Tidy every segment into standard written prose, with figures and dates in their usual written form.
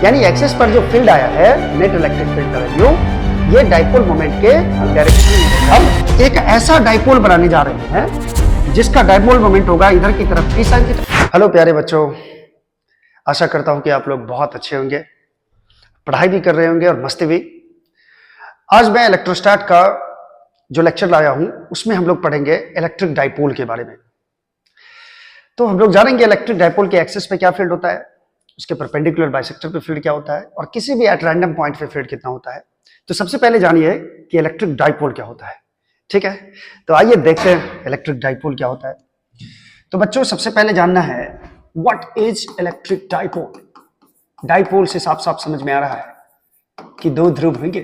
यानी एक्सिस पर जो फील्ड आया है नेट इलेक्ट्रिक फील्ड का वैल्यू, ये डाइपोल मोमेंट के डायरेक्शन में। हम एक ऐसा डाइपोल बनाने जा रहे हैं जिसका डाइपोल मोमेंट होगा इधर की तरफ t sin थीटा। हेलो प्यारे बच्चों, आशा करता हूं कि आप लोग बहुत अच्छे होंगे, पढ़ाई भी कर रहे होंगे और मस्ती भी। आज मैं इलेक्ट्रोस्टैट का जो लेक्चर लाया हूं उसमें हम लोग पढ़ेंगे इलेक्ट्रिक डाइपोल के बारे में। तो हम लोग जानेंगे इलेक्ट्रिक डाइपोल के एक्सिस पे क्या फील्ड होता है, उसके परपेंडिकुलर बाइसेक्टर पे फील्ड क्या होता है और किसी भी एट रैंडम पॉइंट पे फील्ड कितना होता है। तो सबसे पहले जानिए कि इलेक्ट्रिक डाइपोल क्या होता है। ठीक है, तो आइए देखते हैं इलेक्ट्रिक डाइपोल क्या होता है। तो बच्चों सबसे पहले जानना है what is electric dipole. Dipole से साफ साफ समझ में आ रहा है कि दो ध्रुव होंगे।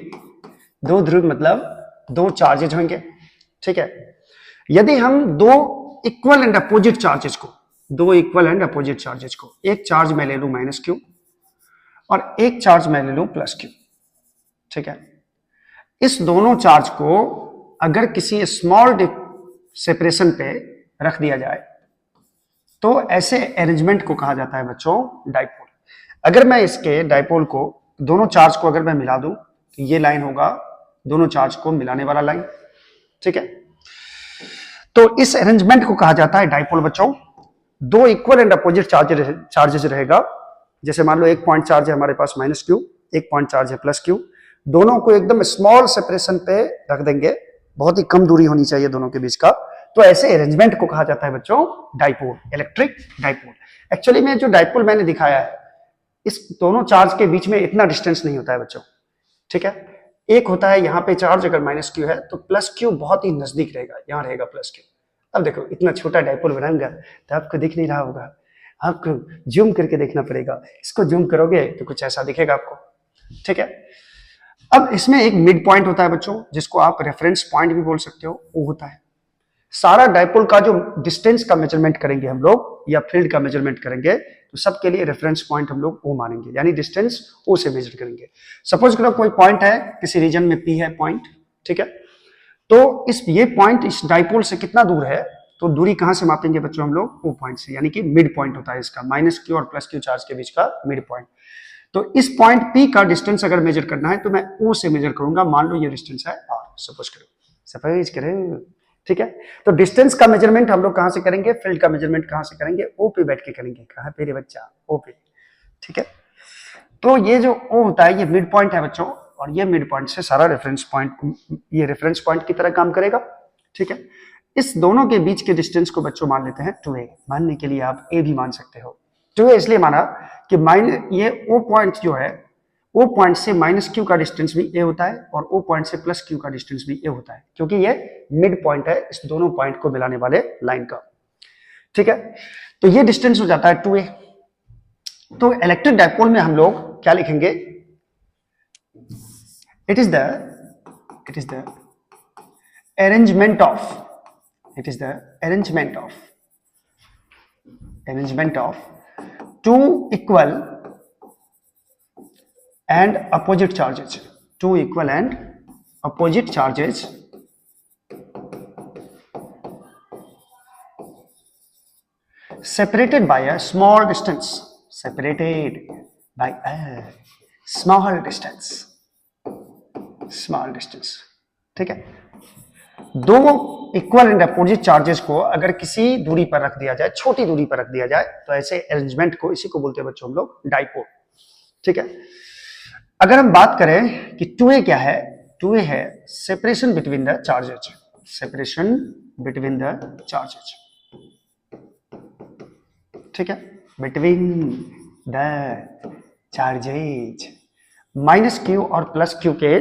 दो ध्रुव मतलब दो चार्जेज होंगे। ठीक है, यदि हम दो इक्वल एंड अपोजिट चार्जेज को एक चार्ज में ले लूं -q और एक चार्ज में ले लूं +q। ठीक है, इस दोनों चार्ज को अगर किसी स्मॉल सेपरेशन पे रख दिया जाए तो ऐसे अरेंजमेंट को कहा जाता है बच्चों डाइपोल। अगर मैं इसके डाइपोल को दोनों चार्ज को अगर मैं मिला दूं तो ये लाइन होगा दोनों चार्ज को मिलाने वाला लाइन। ठीक है, तो इस अरेंजमेंट को कहा जाता है डाइपोल बच्चों। दो इक्वल एंड अपोजिट चार्जेस रहेगा। जैसे मान लो एक पॉइंट चार्ज है हमारे पास -q, एक पॉइंट चार्ज है +q। दोनों को एकदम स्मॉल सेपरेशन पे रख देंगे, बहुत ही कम दूरी होनी चाहिए दोनों के बीच का। तो ऐसे अरेंजमेंट को कहा जाता है बच्चों डाइपोल, इलेक्ट्रिक डाइपोल। एक्चुअली में जो डाइपोल मैंने दिखाया है इस दोनों चार्ज के बीच में इतना डिस्टेंस नहीं होता है बच्चों। ठीक है, एक होता है यहाँ पे चार्ज अगर -q है तो +q बहुत ही नजदीक रहेगा, यहाँ रहेगा +q। अब देखो इतना छोटा डाइपोल बनाऊंगा तो आपको दिख नहीं रहा होगा, आपको जूम करके देखना पड़ेगा। इसको जूम करोगे तो कुछ ऐसा दिखेगा आपको। ठीक है, अब इसमें एक मिड पॉइंट होता है बच्चों जिसको आप रेफरेंस पॉइंट भी बोल सकते हो, वो होता है। सारा डाइपोल का जो डिस्टेंस का मेजरमेंट करेंगे हम लोग या फील्ड का मेजरमेंट करेंगे तो सबके लिए रेफरेंस पॉइंट हम लोग वो मानेंगे, यानी डिस्टेंस ओ से मेजर करेंगे। सपोज करो कोई पॉइंट है किसी रीजन में P है पॉइंट। ठीक है, तो ये पॉइंट इस डाइपोल से कितना दूर है, तो दूरी कहां से मापेंगे बच्चों हम लोग, वो पॉइंट से, यानी कि मिड पॉइंट होता है इसका, -q और +q चार्ज के बीच का मिड पॉइंट। तो इस पॉइंट P का डिस्टेंस अगर मेजर करना है तो मैं O से मेजर करूंगा। मान लो ये डिस्टेंस है R, सपोज करो। ठीक है, तो डिस्टेंस का मेजरमेंट हम लोग कहां से करेंगे, फील्ड का मेजरमेंट कहां से करेंगे, O पे बैठ के करेंगे। कहां पे रे बच्चा, O पे। ठीक है, तो ये जो O होता है ये मिड पॉइंट है बच्चों, और ये मिड पॉइंट से सारा रेफरेंस पॉइंट ये रेफरेंस पॉइंट की तरह काम करेगा। ठीक है, इस दोनों के बीच के डिस्टेंस को बच्चों मान लेते हैं 2a। मानने के लिए आप a भी मान सकते हो। 2a इसलिए माना कि ये O पॉइंट जो है, O पॉइंट से -q का डिस्टेंस भी a होता है और O पॉइंट से +q का डिस्टेंस भी a होता है, क्योंकि ये मिड पॉइंट है इस दोनों पॉइंट को मिलाने वाले लाइन का। ठीक है, तो ये डिस्टेंस हो जाता है 2a। तो इलेक्ट्रिक डाइपोल में हम लोग क्या लिखेंगे, it is the arrangement of two equal and opposite charges separated by a small distance, small distance। ठीक है, दो इक्वल एंड अपोजिट चार्जेस को अगर किसी दूरी पर रख दिया जाए, छोटी दूरी पर रख दिया जाए, तो ऐसे अरेंजमेंट को, इसी को बोलते हैं बच्चों हम लोग डाइपोल। ठीक है, अगर हम बात करें कि 2a क्या है, 2a है सेपरेशन बिटवीन द चार्जेज, ठीक है, बिटवीन द चार्जेज। -q और +q के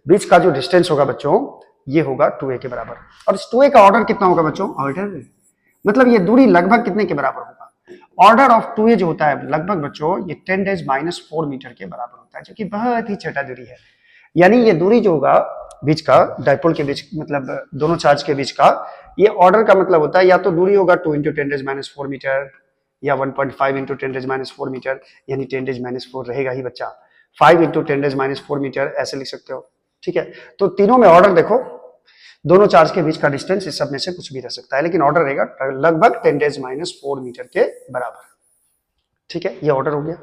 बीच का जो डिस्टेंस होगा बच्चों ये होगा 2a के बराबर। और इस 2a का ऑर्डर कितना होगा बच्चों, ऑर्डर मतलब ये दूरी लगभग कितने के बराबर होगा, ऑर्डर ऑफ 2a जो होता है लगभग बच्चों ये 10⁻⁴ मीटर के बराबर होता है, जो कि बहुत ही छोटा दूरी है। यानी ये दूरी जो होगा बीच का, डाइपोल के बीच, मतलब दोनों चार्ज के बीच का, ये ऑर्डर का मतलब होता है या तो दूरी होगा 2 × 10⁻⁴ मीटर या 1.5 × 10⁻⁴ मीटर, यानी 10⁻⁴ रहेगा ही बच्चा। 5 × 10⁻⁴ मीटर ऐसे लिख सकते हो। ठीक है, तो तीनों में ऑर्डर देखो, दोनों चार्ज के बीच का डिस्टेंस इस सब में से कुछ भी रह सकता है, लेकिन ऑर्डर रहेगा लगभग 10⁻⁴ मीटर के बराबर। ठीक है, ये ऑर्डर हो गया।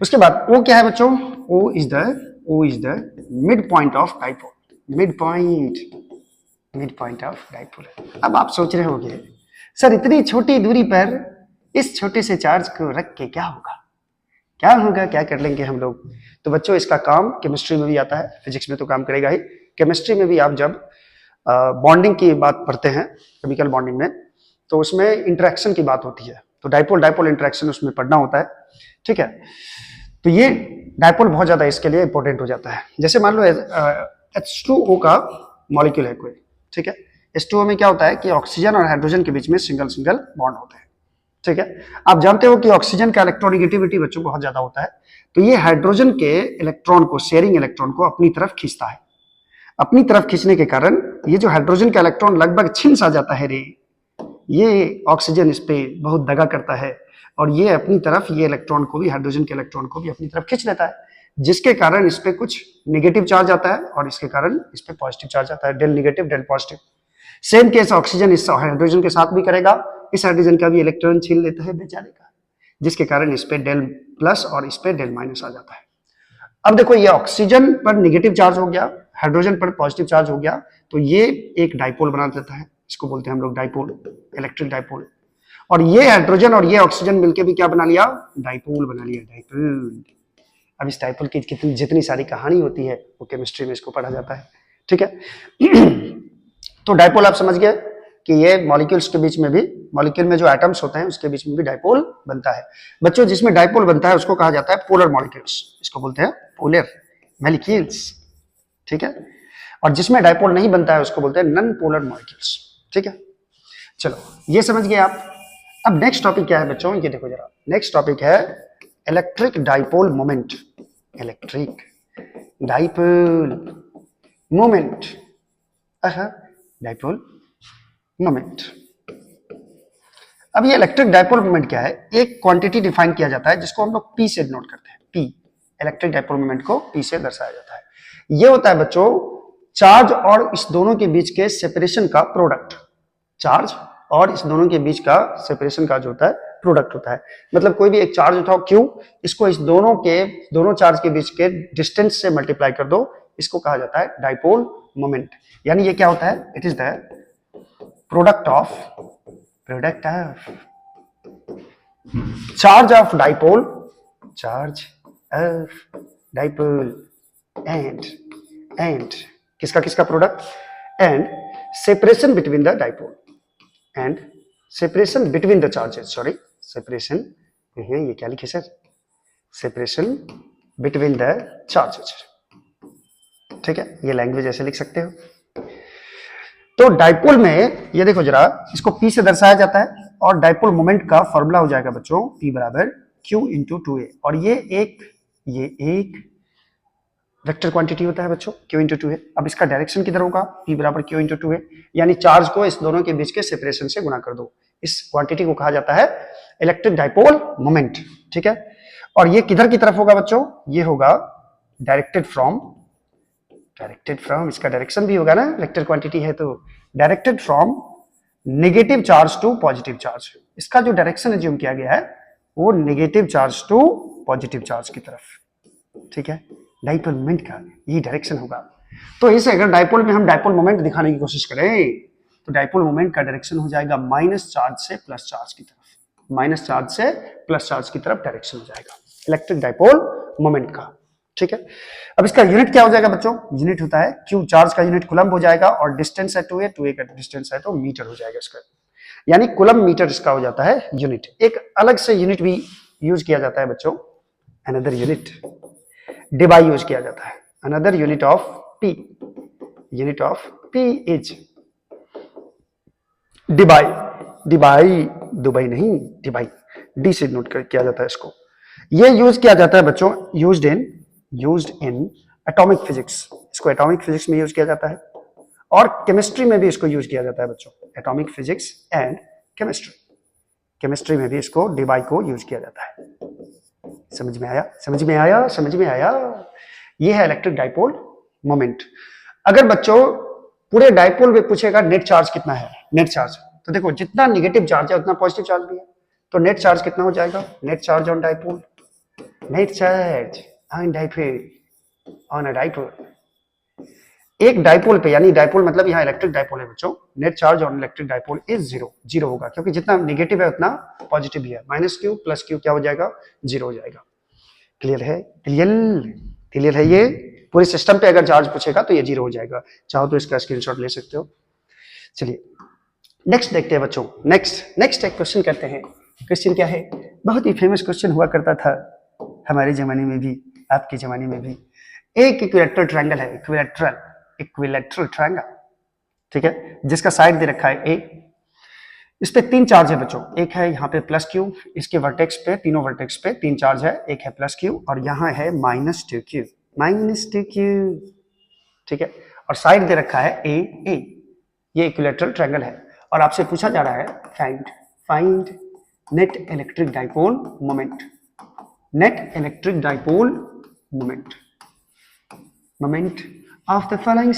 उसके बाद O क्या है बच्चों? O is the mid point of dipole, mid point of dipole. अब आप सोच रहे होंगे सर इतनी छोटी दूरी पर इस छोटे से चार्ज को रख के क्या होगा, क्या कर लेंगे हम लोग? तो बच्चों इसका काम केमिस्ट्री में भी आता है, फिजिक्स में तो काम करेगा ही, केमिस्ट्री में भी आप जब बॉन्डिंग की बात पढ़ते हैं, केमिकल बॉन्डिंग में, तो उसमें इंटरेक्शन की बात होती है, तो डाइपोल इंटरेक्शन उसमें पढ़ना होता है, ठीक है। तो ये डाइपोल बहुत ज्यादा इसके लिए इंपॉर्टेंट हो जाता है। जैसे मान लो H2O का मॉलिक्यूल है कोई, ठीक है। H2O में क्या होता है कि ऑक्सीजन और हाइड्रोजन के बीच में सिंगल बॉन्ड होते हैं, ठीक है। आप जानते हो कि ऑक्सीजन का इलेक्ट्रोनेगेटिविटी बच्चों बहुत ज्यादा होता है, तो ये हाइड्रोजन के इलेक्ट्रॉन को, शेयरिंग इलेक्ट्रॉन को अपनी तरफ खींचता है। अपनी तरफ खींचने के कारण ये जो हाइड्रोजन का इलेक्ट्रॉन लगभग छिन सा जाता है रे, ये ऑक्सीजन इस पे बहुत दगा करता है और ये अपनी तरफ ये इलेक्ट्रॉन को भी, हाइड्रोजन के इलेक्ट्रॉन को भी अपनी तरफ खींच लेता है, जिसके कारण इस पे कुछ नेगेटिव चार्ज आता है और इसके कारण इस पे पॉजिटिव चार्ज आता है, del negative del positive. Same case oxygen इस हाइड्रोजन के साथ भी करेगा, इस हाइड्रोजन का भी इलेक्ट्रॉन छीन लेता है बेचारे का, जिसके कारण इस पे डेल प्लस और इस पे डेल माइनस आ जाता है। अब देखो ये ऑक्सीजन पर नेगेटिव चार्ज हो गया, हाइड्रोजन पर पॉजिटिव चार्ज हो गया, तो ये एक डाइपोल बना देता है, इसको बोलते हैं हम लोग डाइपोल, इलेक्ट्रिक डाइपोल। और ये हाइड्रोजन और ये ऑक्सीजन मिलकर भी क्या बना लिया? डाइपोल बना लिया, डाइपोल। अब इस डाइपोल की कितनी जितनी सारी कहानी होती है वो केमिस्ट्री में इसको पढ़ा जाता है, ठीक है। तो डाइपोल आप समझ गए कि ये मॉलिक्यूल्स के बीच में भी, मॉलिक्यूल में जो एटम्स होते हैं उसके बीच में भी डाइपोल बनता है। बच्चों जिसमें डाइपोल बनता है उसको कहा जाता है पोलर मॉलिक्यूल्स, इसको बोलते हैं पोलर मॉलिक्यूल्स, ठीक है। और जिसमें डाइपोल नहीं बनता है उसको बोलते हैं नॉन पोलर मॉलिक्यूल्स, ठीक है। चलो ये समझ गए आप। अब नेक्स्ट टॉपिक क्या है बच्चों, ये देखो जरा, नेक्स्ट टॉपिक है electric dipole moment, electric dipole moment, dipole moment. अब ये इलेक्ट्रिक डाइपोल मोमेंट क्या है? एक क्वांटिटी डिफाइन किया जाता है जिसको हम लोग पी से डिनोट करते हैं, पी। इलेक्ट्रिक डाइपोल मोमेंट को पी से दर्शाया जाता है। ये होता है बच्चों चार्ज और इस दोनों के बीच के सेपरेशन का प्रोडक्ट, चार्ज और इस दोनों के बीच का सेपरेशन का जो होता है प्रोडक्ट होता है। मतलब कोई भी एक चार्ज उठाओ Q, इसको इस दोनों चार्ज के बीच के डिस्टेंस से मल्टीप्लाई कर दो, इसको कहा जाता है डाइपोल मोमेंट। यानी ये क्या होता है? It is the product of charge of dipole and किसका product? And separation between the dipole and separation between the charges, sorry separation, ये क्या लिखे sir? Separation between the charges, ठीक है। ये लैंग्वेज ऐसे लिख सकते हो। तो डाइपोल में ये देखो जरा, इसको P से दर्शाया जाता है और डाइपोल मोमेंट का फॉर्मूला हो जाएगा बच्चों P बराबर Q इंटू 2A। और ये एक वेक्टर क्वांटिटी होता है बच्चों, Q इंटू 2A। अब इसका डायरेक्शन किधर होगा? P बराबर Q इंटू 2A, यानी चार्ज को इस दोनों के बीच के सेपरेशन से गुणा कर दो। इस क्वांटिटी को कहा जाता है इलेक्ट्रिक डाइपोल मोमेंट, ठीक है। और ये किधर की तरफ होगा बच्चों? ये होगा डायरेक्टेड फ्रॉम, इसका डायरेक्शन भी होगा ना, वेक्टर क्वांटिटी है तो directed from negative charge to positive charge. इसका जो डायरेक्शन एज्यूम किया गया है वो negative charge to positive charge की तरफ, ठीक है। डाइपोल मोमेंट का ये डायरेक्शन होगा। तो इसे अगर डाइपोल में हम डाइपोल मोमेंट दिखाने की कोशिश करें तो डाइपोल मोमेंट का डायरेक्शन हो जाएगा माइनस चार्ज से प्लस चार्ज की तरफ, माइनस चार्ज से प्लस चार्ज की तरफ डायरेक्शन हो जाएगा इलेक्ट्रिक डाइपोल मोमेंट का, ठीक है। अब इसका यूनिट क्या हो जाएगा बच्चों? यूनिट होता है Q, चार्ज का यूनिट कूलम्ब हो जाएगा और डिस्टेंस है 2A का डिस्टेंस है तो मीटर हो जाएगा इसका, यानी कूलम्ब मीटर इसका हो जाता है यूनिट। एक अलग से यूनिट भी यूज किया जाता है बच्चों, अनदर यूनिट डिबाई यूज किया जाता है, another unit of P, unit of P is debye, Dubai नहीं, डिबाई, डी से नोट किया जाता है इसको। ये यूज किया जाता है बच्चों, यूज्ड इन एटॉमिक फिजिक्स, इसको एटॉमिक फिजिक्स में यूज किया जाता है और केमिस्ट्री में भी इसको यूज किया जाता है बच्चों, एटॉमिक फिजिक्स एंड केमिस्ट्री में भी इसको डिबाई को यूज किया जाता है। समझ में आया। ये है इलेक्ट्रिक डाइपोल मोमेंट। अगर बच्चों पूरे डाइपोल में पूछेगा नेट चार्ज कितना है, नेट चार्ज, तो देखो जितना नेगेटिव चार्ज है उतना पॉजिटिव चार्ज भी है, तो नेट चार्ज कितना हो जाएगा? Net charge on dipole net charge on dipole on a dipole. एक डाइपोल पे, यानी डाइपोल मतलब यहाँ इलेक्ट्रिक डाइपोल है बच्चों, net charge on electric dipole is zero. Zero होगा क्योंकि जितना नेगेटिव है उतना पॉजिटिव भी है। माइनस क्यू प्लस क्यू क्या हो जाएगा? जीरो हो जाएगा। क्लियर है? क्लियर क्लियर है? ये पूरे सिस्टम पे अगर चार्ज पूछेगा तो ये जीरो हो जाएगा। चाहो तो इसका स्क्रीनशॉट ले सकते हो। चलिए नेक्स्ट देखते हैं बच्चों। नेक्स्ट एक क्वेश्चन करते हैं। क्वेश्चन क्या है? बहुत ही फेमस क्वेश्चन हुआ करता था हमारे जमाने में भी, आपके जमाने में भी। एक इक्विलैटरल ट्रायंगल है, इक्विलैटरल ट्रायंगल, ठीक है, जिसका साइड दे रखा है ए। इस पे तीन चार्ज है बच्चों। एक है यहाँ पे प्लस क्यू, इसके वर्टेक्स पे, तीनों वर्टेक्स पे तीन चार्ज है। एक है प्लस क्यू और यहाँ है माइनस टू क्यू, ठीक है। और साइड दे रखा है ए। ये इक्विलैटरल ट्रायंगल है और आपसे पूछा जा रहा है find net electric dipole moment. Net electric dipole moment of the following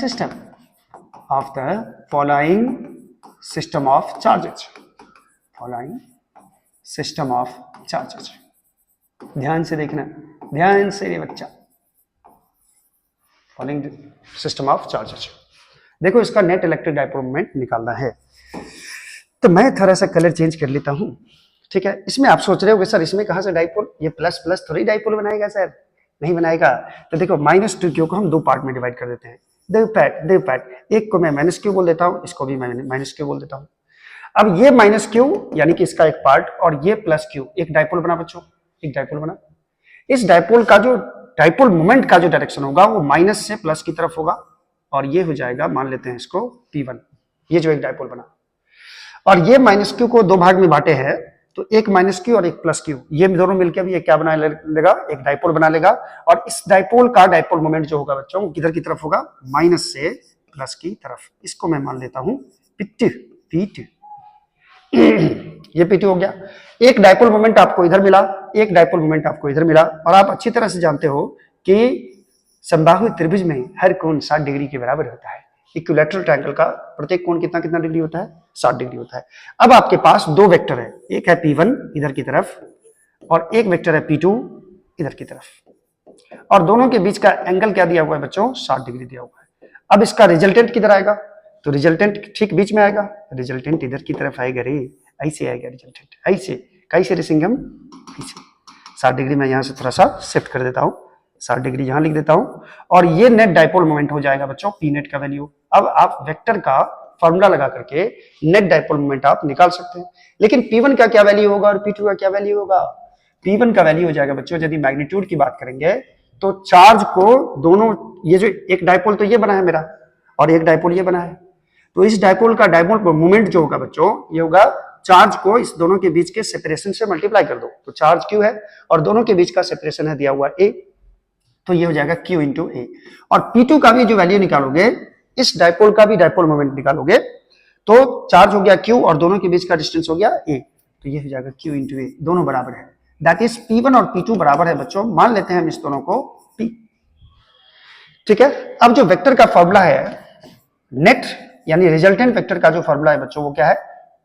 system of charges। ध्यान से देखना, ध्यान से रे बच्चा। Following system of charges. देखो इसका नेट इलेक्ट्रिक डाइपोल मोमेंट निकालना है, तो मैं थोड़ा सा कलर चेंज कर लेता हूं, ठीक है। इसमें आप सोच रहे हो कि सर इसमें कहां से डाइपोल, ये प्लस प्लस थोड़ी डाइपोल बनाएगा सर, नहीं बनाएगा। तो देखो माइनस टू क्यू को हम दो पार्ट में डिवाइड कर देते हैं। देव पैट, एक को मैं माइनस क्यू बोल देता हूं, इसको भी मैं माइनस क्यू बोल देता हूं। अब ये माइनस क्यू यानी कि इसका एक पार्ट और ये प्लस क्यू, एक डाइपोल बना बच्चों, एक डाइपोल बना। इस डाइपोल का जो डाइपोल मोमेंट का जो डायरेक्शन होगा वो माइनस से प्लस की तरफ होगा और ये हो जाएगा, मान लेते हैं इसको P1। ये जो एक डाइपोल बना और ये माइनस क्यू को दो भाग में बांटे हैं, तो एक माइनस क्यू और एक प्लस क्यू, ये दोनों मिलकर भी ये क्या बना लेगा? एक डाइपोल बना लेगा। और इस डाइपोल का डाइपोल मोमेंट जो होगा बच्चों वो किधर की तरफ होगा? माइनस से प्लस की तरफ। इसको मैं मान लेता हूं P2। ये P2 हो गया। एक डाइपोल मोमेंट आपको इधर मिला, एक डाइपोल मोमेंट आपको इधर मिला। और आप अच्छी तरह से जानते हो कि समबाहु त्रिभुज में हर कोण 60 डिग्री के बराबर होता है। इक्विलैटरल ट्रायंगल का प्रत्येक कोण कितना कितना डिग्री होता है? 60 डिग्री होता है। अब आपके पास दो वेक्टर है, एक है P1 इधर की तरफ और एक वेक्टर है P2 इधर की तरफ, और दोनों के बीच का एंगल क्या दिया हुआ है बच्चों? 60 डिग्री दिया हुआ है। अब इसका रिजल्टेंट किधर आएगा? तो रिजल्टेंट ठीक बीच में आएगा। रिजल्टेंट इधर की तरफ आएगा रे, ऐसे आएगा रिजल्टेंट, ऐसे। कैसे रे सिंघम? ऐसे। 60 डिग्री मैं यहां से थोड़ा सा शिफ्ट कर देता हूं, 60 डिग्री यहां लिख देता हूं। और ये नेट डाइपोल मोमेंट हो जाएगा बच्चों पी नेट का वैल्यू। अब आप वेक्टर का फॉर्मूला लगा करके नेट डाइपोल मोमेंट आप निकाल सकते हैं। लेकिन P1 का क्या वैल्यू होगा और P2 का क्या वैल्यू होगा? P1 का वैल्यू हो जाएगा बच्चों, यदि मैग्नीट्यूड की बात करेंगे तो चार्ज को दोनों, ये जो एक डाइपोल तो ये बना है मेरा और एक डाइपोल ये बना है, तो इस डाइपोल का डाइपोल मोमेंट जो होगा बच्चों ये होगा चार्ज को इस दोनों के बीच के सेपरेशन से मल्टीप्लाई कर दो। तो चार्ज Q है और दोनों के बीच का सेपरेशन है दिया हुआ A, तो ये हो जाएगा Q इंटू A। और P2 का भी जो वैल्यू निकालोगे, इस डाइपोल का भी डाइपोल मोमेंट निकालोगे, तो चार्ज हो गया Q और दोनों के बीच का डिस्टेंस हो गया A, तो ये हो जाएगा Q इंटू A। दोनों बराबर है, दैट इज P1 और P2 बराबर है बच्चों। मान लेते हैं हम इस दोनों को P, ठीक है। अब जो वेक्टर का फॉर्मूला है नेट यानी रिजल्टेंट वेक्टर का जो फॉर्मूला है बच्चों वो क्या है?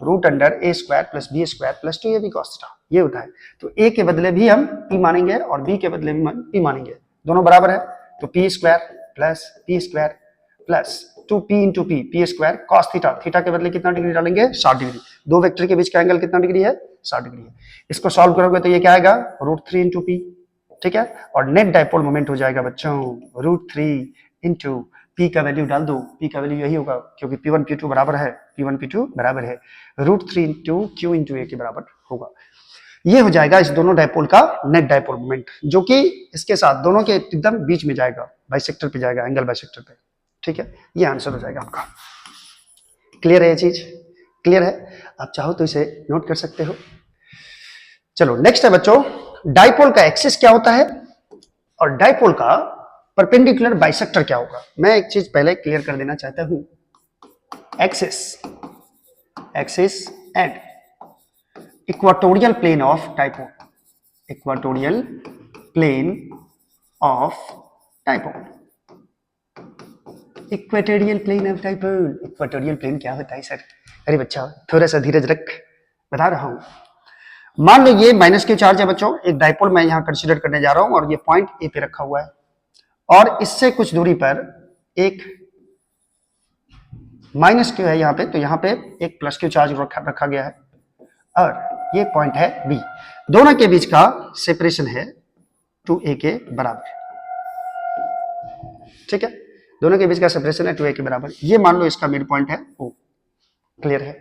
Root under A square plus B square plus 2ab cos theta, ये होता है। तो a के बदले भी हम p मानेंगे और b के बदले भी हम p मानेंगे, दोनों बराबर है। तो p square plus 2p into p square cos theta, theta के बदले कितना डिग्री डालेंगे? 60 डिग्री। दो वेक्टर के बीच का एंगल कितना डिग्री है? 60 डिग्री है। इसको सॉल्व करोगे तो ये क्या आएगा? √3 इंटू p, ठीक है। और नेट डाइपोल मोमेंट हो जाएगा बच्चों √3 इंटू P का वैल्यू डाल दो, P का वैल्यू यही होगा क्योंकि P1 P2 बराबर है, P1 P2 बराबर है √3 इंटू Q इंटू A के बराबर होगा। ये हो जाएगा इस दोनों डाइपोल का नेट डाइपोल मोमेंट, जो कि इसके साथ दोनों के एकदम बीच में जाएगा, बाइसेक्टर पे जाएगा, एंगल बाइसेक्टर पे, ठीक है। ये आंसर हो जाएगा आपका। क्लियर है ये चीज? क्लियर है? आप चाहो तो इसे नोट कर सकते हो। चलो नेक्स्ट है बच्चों, डाइपोल का एक्सिस क्या होता है और डाइपोल का परपेंडिकुलर बाइसेक्टर क्या होगा। मैं एक चीज पहले क्लियर कर देना चाहता हूं, axis and equatorial plane of dipole, equatorial plane of dipole, equatorial plane of dipole. Equatorial plane क्या होता है सर? अरे बच्चा थोड़ा सा धीरज रख, बता रहा हूं। मान लो ये माइनस क्यू चार्ज है बच्चों, एक डाइपोल मैं यहां कंसीडर करने जा रहा हूं और ये पॉइंट ए पे रखा हुआ है और इससे कुछ दूरी पर एक माइनस क्यू है यहां पे, तो यहां पे एक प्लस क्यू चार्ज रखा गया है और ये पॉइंट है बी। दोनों के बीच का सेपरेशन है 2a के बराबर, ठीक है, दोनों के बीच का सेपरेशन है 2a के बराबर। ये मान लो इसका मिड पॉइंट है O, क्लियर है।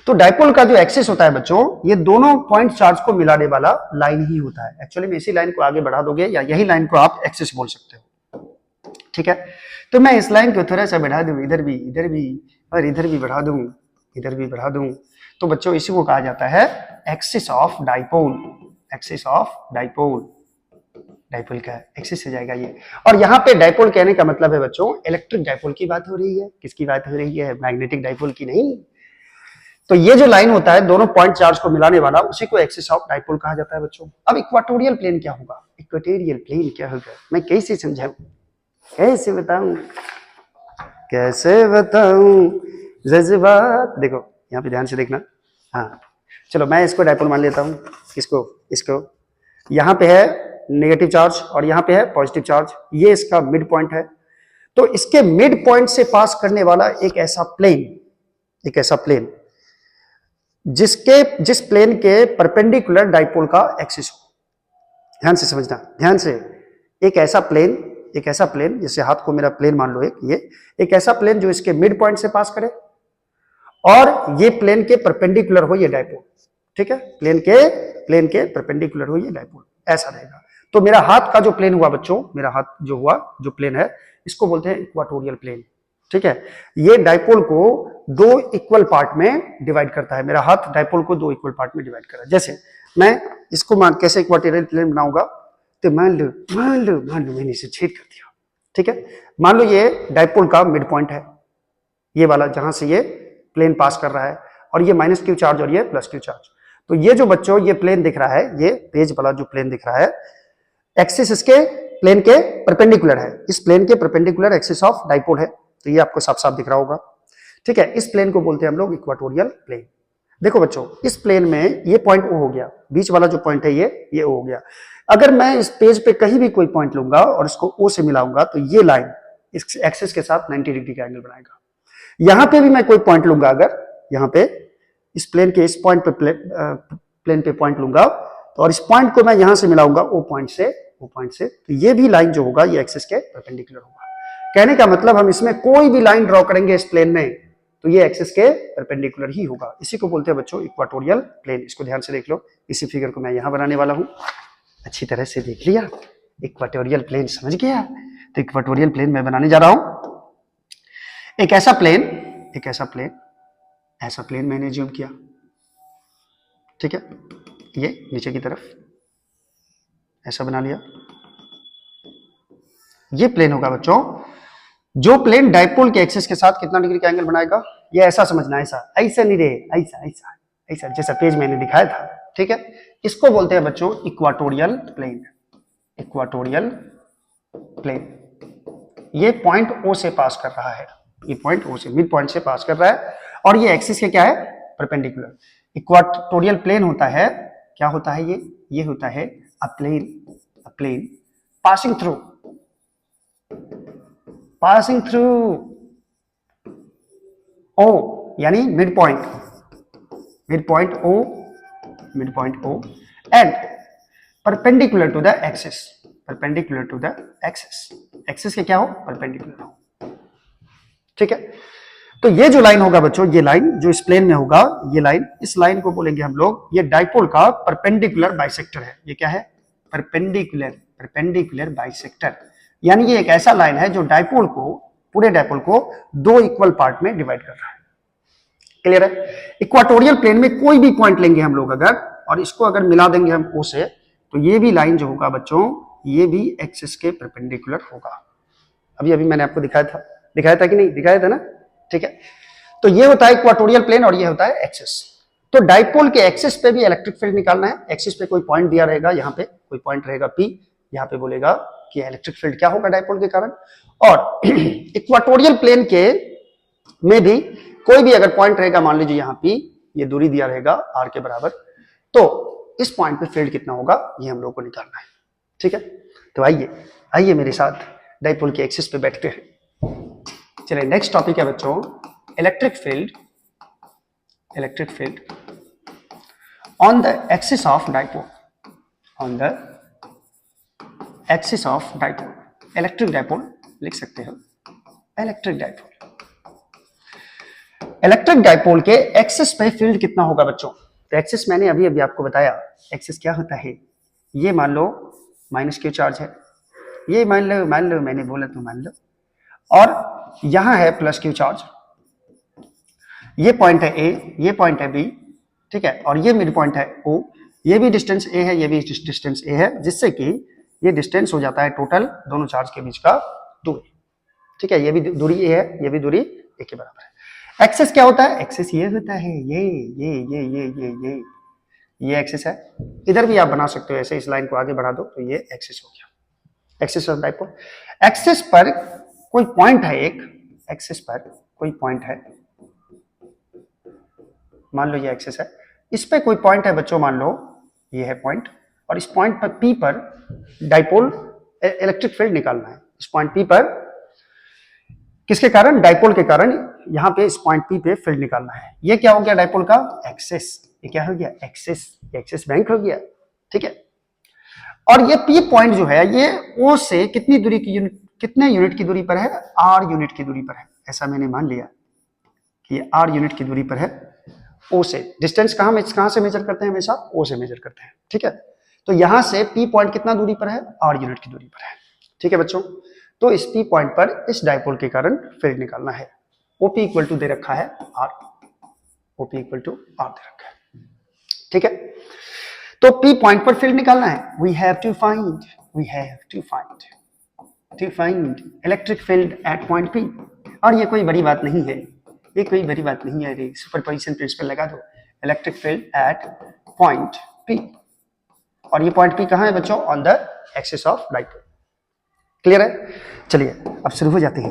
तो डाइपोल का जो एक्सिस होता है बच्चों, ये दोनों पॉइंट चार्ज को मिलाने वाला लाइन ही होता है। एक्चुअली में इसी लाइन को आगे बढ़ा दोगे या यही लाइन को आप एक्सिस बोल सकते हो, ठीक है। तो मैं इस लाइन को थोड़ा सा बढ़ा दूं, इधर भी और इधर भी बढ़ा दूं, इधर भी बढ़ा दूं, तो बच्चों इसी को कहा जाता है axis of dipole. Axis of dipole, dipole का एक्सिस हो जाएगा ये। और यहाँ पे डाइपोल कहने का मतलब है बच्चों इलेक्ट्रिक डाइपोल की बात हो रही है। किसकी बात हो रही है? मैग्नेटिक डाइपोल की नहीं। तो ये जो लाइन होता है दोनों पॉइंट चार्ज को मिलाने वाला, उसी को एक्सिस ऑफ डाइपोल कहा जाता है बच्चों। अब इक्वाटोरियल प्लेन क्या होगा? इक्वेटोरियल प्लेन क्या होगा? मैं कैसे समझाऊं, कैसे बताऊं, कैसे बताऊं जज्बात। देखो यहाँ पे ध्यान से देखना। हाँ चलो मैं इसको डाइपोल मान लेता हूँ। इसको इसको यहाँ पे है नेगेटिव चार्ज और यहाँ पे है पॉजिटिव चार्ज, ये इसका मिड पॉइंट है। तो इसके मिड पॉइंट से पास करने वाला एक ऐसा प्लेन जिस प्लेन के परपेंडिकुलर डाइपोल का एक्सिस हो। ध्यान से समझना, ध्यान से। एक ऐसा प्लेन जैसे हाथ को मेरा प्लेन मान लो, एक ऐसा प्लेन जो इसके मिड पॉइंट से पास करे और ये प्लेन के परपेंडिकुलर हो ये डाइपोल, ठीक है, प्लेन के परपेंडिकुलर हो ये डाइपोल, ऐसा रहेगा। तो मेरा हाथ का जो प्लेन हुआ बच्चों, मेरा हाथ जो हुआ जो प्लेन है, इसको बोलते हैं इक्वाटोरियल प्लेन, ठीक है। ये डाइपोल को दो इक्वल पार्ट में डिवाइड करता है। मेरा हाथ डाइपोल को दो इक्वल पार्ट में डिवाइड कर रहा है। जैसे मैं इसको कैसे इक्वाटोरियल प्लेन बनाऊंगा, तो मान लो मैंने इसे छेद कर दिया, ठीक है। मान लो ये डाइपोल का मिड पॉइंट है, ये वाला जहां से ये प्लेन पास कर रहा है, और ये माइनस क्यू चार्ज और ये प्लस क्यू चार्ज। तो ये जो बच्चों ये प्लेन दिख रहा है, ये पेज वाला जो प्लेन दिख रहा है, एक्सिस इसके प्लेन के परपेंडिकुलर है। इस प्लेन के परपेंडिकुलर एक्सिस ऑफ डाइपोल है। तो ये आपको साफ साफ दिख रहा होगा, ठीक है। इस प्लेन को बोलते हैं हम लोग इक्वाटोरियल प्लेन। देखो बच्चों, इस प्लेन में ये पॉइंट O हो गया, बीच वाला जो पॉइंट है ये O हो गया। अगर मैं इस पेज पे कहीं भी कोई पॉइंट लूंगा और इसको O से मिलाऊंगा, तो ये लाइन इस एक्सिस के साथ 90 डिग्री का एंगल बनाएगा। यहां पे भी मैं कोई पॉइंट लूंगा, अगर यहां पे इस प्लेन के इस पॉइंट पे प्लेन पे पॉइंट लूंगा, तो और इस पॉइंट को मैं यहां से मिलाऊंगा O पॉइंट से, तो ये भी लाइन जो होगा ये एक्सिस के परपेंडिकुलर होगा। कहने का मतलब हम इसमें कोई भी लाइन ड्रॉ करेंगे इस प्लेन में, तो ये एक्सिस के परपेंडिकुलर ही होगा। इसी को बोलते हैं बच्चों इक्वाटोरियल प्लेन। इसको ध्यान से देख लो, इसी फिगर को मैं यहां बनाने वाला हूं। अच्छी तरह से देख लिया, इक्वाटोरियल प्लेन समझ गया। तो इक्वाटोरियल प्लेन मैं बनाने जा रहा हूं। एक ऐसा प्लेन मैंने ज्यूम किया, ठीक है, ये नीचे की तरफ ऐसा बना लिया। ये प्लेन होगा बच्चों, जो प्लेन डाइपोल के एक्सिस के साथ कितना डिग्री का एंगल बनाएगा, ये ऐसा समझना, ऐसा नहीं रे, ऐसा जैसा पेज मैंने दिखाया था, ठीक है। इसको बोलते हैं बच्चों इक्वाटोरियल प्लेन। इक्वाटोरियल प्लेन ये पॉइंट O से पास कर रहा है, ये पॉइंट O से मिड पॉइंट से पास कर रहा है, और ये एक्सिस के क्या है, परपेंडिकुलर। इक्वाटोरियल प्लेन होता है, क्या होता है ये होता है a plane passing through O, यानी mid point O and perpendicular to the axis के क्या हो, परपेंडिकुलर हो, ठीक है। तो ये जो लाइन होगा बच्चों, ये लाइन जो इस प्लेन में होगा, ये लाइन, इस लाइन को बोलेंगे हम लोग, ये डाइपोल का परपेंडिकुलर बाइसेक्टर है। ये क्या है, परपेंडिकुलर बाइसेक्टर, यानी ये एक ऐसा लाइन है जो डाइपोल को, पूरे डाइपोल को दो इक्वल पार्ट में डिवाइड कर रहा है। क्लियर है। इक्वाटोरियल प्लेन में कोई भी पॉइंट लेंगे हम लोग अगर, और इसको अगर मिला देंगे हम O से, तो ये भी लाइन जो होगा बच्चों, ये भी एक्सिस के परपेंडिकुलर होगा। अभी मैंने आपको दिखाया था कि नहीं, दिखाया था ना, ठीक है। तो ये होता है इक्वाटोरियल प्लेन और ये होता है एक्सिस। तो डाइपोल के एक्सिस पे भी इलेक्ट्रिक फील्ड निकालना है। एक्सिस पे कोई पॉइंट दिया रहेगा, यहाँ पे कोई पॉइंट रहेगा P, यहाँ पे बोलेगा कि इलेक्ट्रिक फील्ड क्या होगा डाइपोल के कारण। और इक्वाटोरियल प्लेन के में भी कोई भी अगर पॉइंट रहेगा, मान लीजिए यहाँ P, ये दूरी दिया रहेगा R के बराबर, तो इस पॉइंट पे फील्ड कितना होगा ये हम लोग को निकालना है। ठीक है, तो आइए मेरे साथ डाइपोल के एक्सिस पे बैठते हैं। चलिए नेक्स्ट टॉपिक है बच्चों electric field on the axis of dipole, on the axis of dipole. Electric dipole लिख सकते हो, इलेक्ट्रिक डाइपोल के एक्सिस पे फील्ड कितना होगा बच्चों। तो एक्सिस मैंने अभी आपको बताया, एक्सिस क्या होता है। ये मान लो माइनस क्यू चार्ज है, ये मान लो मैंने बोला तो मान लो, और यहां है प्लस क्यू चार्ज। ये पॉइंट है ए, ये पॉइंट है बी, ठीक है, और ये मिड पॉइंट है ओ। ये भी डिस्टेंस ए है, ये भी डिस्टेंस ए है, जिससे कि ये डिस्टेंस हो जाता है टोटल दोनों चार्ज के बीच का दूरी। ठीक है, ये भी दूरी ए है, ये भी दूरी ए के बराबर है। एक्सिस क्या होता है, एक्सिस ये होता है, ये एक्सिस है। इधर भी आप बना सकते हो ऐसे, इस लाइन को आगे बढ़ा दो तो ये एक्सिस हो गया, एक्सिस ऑफ डाइपोल। एक्सिस पर कोई पॉइंट है एक, एक्सिस पर कोई पॉइंट है, मान लो ये एक्सिस है, इस पे कोई पॉइंट है बच्चों, मान लो ये है पॉइंट, और इस पॉइंट पर P पर डाइपोल इलेक्ट्रिक फील्ड निकालना है। इस पॉइंट P पर किसके कारण, डाइपोल के कारण यहां पे इस पॉइंट P पे फील्ड निकालना है। ये क्या हो गया डाइपोल का एक्सिस, ये क्या हो गया एक्सिस, एक्सिस बैंक हो गया। ठीक है, और ये P पॉइंट जो है ये O से कितनी दूरी की कितने यूनिट की दूरी पर है, R यूनिट की दूरी पर है। ऐसा मैंने मान लिया कि ये R यूनिट की दूरी पर है O से। डिस्टेंस कहां से मेजर करते हैं, हमेशा O से मेजर करते हैं। ठीक है, तो यहां से P पॉइंट कितना दूरी पर है, R यूनिट की दूरी पर है। ठीक है बच्चों, तो इस P पॉइंट पर इस डाइपोल के कारण फील्ड निकालना है। OP इक्वल टू दे रखा है R, OP equal to R दे रखा है। ठीक है, तो P पॉइंट पर फील्ड निकालना है। We have to find electric field at point P। और ये कोई बड़ी बात नहीं है, ये कोई बड़ी बात नहीं है, सुपरपोजिशन प्रिंसिपल लगा दो, electric field at point P। और ये पॉइंट P कहां है बच्चों, on the axis of dipole. Clear है, चलिए अब शुरू हो जाते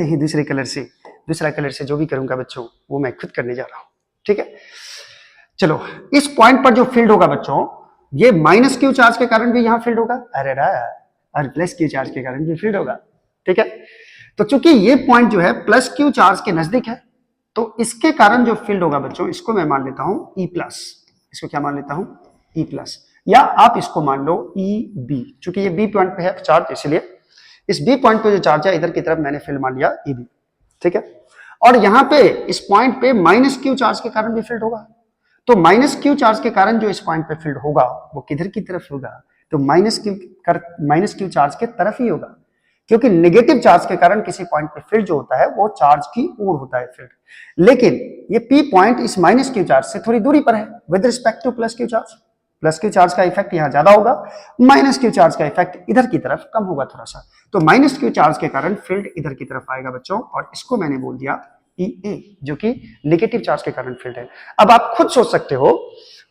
हैं दूसरे कलर से। दूसरा कलर से जो भी करूंगा बच्चों वो मैं खुद करने जा रहा हूं। ठीक है, चलो इस पॉइंट पर जो फील्ड होगा बच्चों, ये माइनस क्यू चार्ज के कारण भी यहां फील्ड होगा, और प्लस क्यू चार्ज के कारण भी फील्ड होगा। ठीक है, तो चूंकि ये पॉइंट जो है प्लस क्यू चार्ज के नजदीक है, तो इसके कारण जो फील्ड होगा बच्चों, इसको मैं मान लेता हूं E प्लस। इसको क्या मान लेता हूं, E प्लस, या आप इसको मान लो EB। चूंकि ये B पॉइंट पे है चार्ज, इसलिए इस B पॉइंट पे जो चार्ज है इधर की तरफ मैंने फील्ड मान लिया EB। ठीक है, और यहां पे इस पॉइंट पे माइनस क्यू चार्ज के कारण भी फील्ड होगा। तो माइनस क्यू चार्ज के कारण जो इस पॉइंट पे फील्ड होगा वो किधर की तरफ होगा, तो माइनस क्यू चार्ज के तरफ ही होगा, क्योंकि नेगेटिव चार्ज के कारण किसी पॉइंट पे फील्ड जो होता है वो चार्ज की ओर होता है फील्ड। लेकिन ये P पॉइंट इस माइनस क्यू चार्ज से थोड़ी दूरी पर है with respect two plus Q charge. Plus Q charge का इफेक्ट यहां ज्यादा होगा, माइनस क्यू चार्ज का इफेक्ट इधर की तरफ कम होगा थोड़ा सा। तो माइनस क्यू चार्ज के कारण फील्ड इधर की तरफ आएगा बच्चों, और इसको मैंने बोल दिया EA, जो कि नेगेटिव चार्ज के कारण फील्ड है। अब आप खुद सोच सकते हो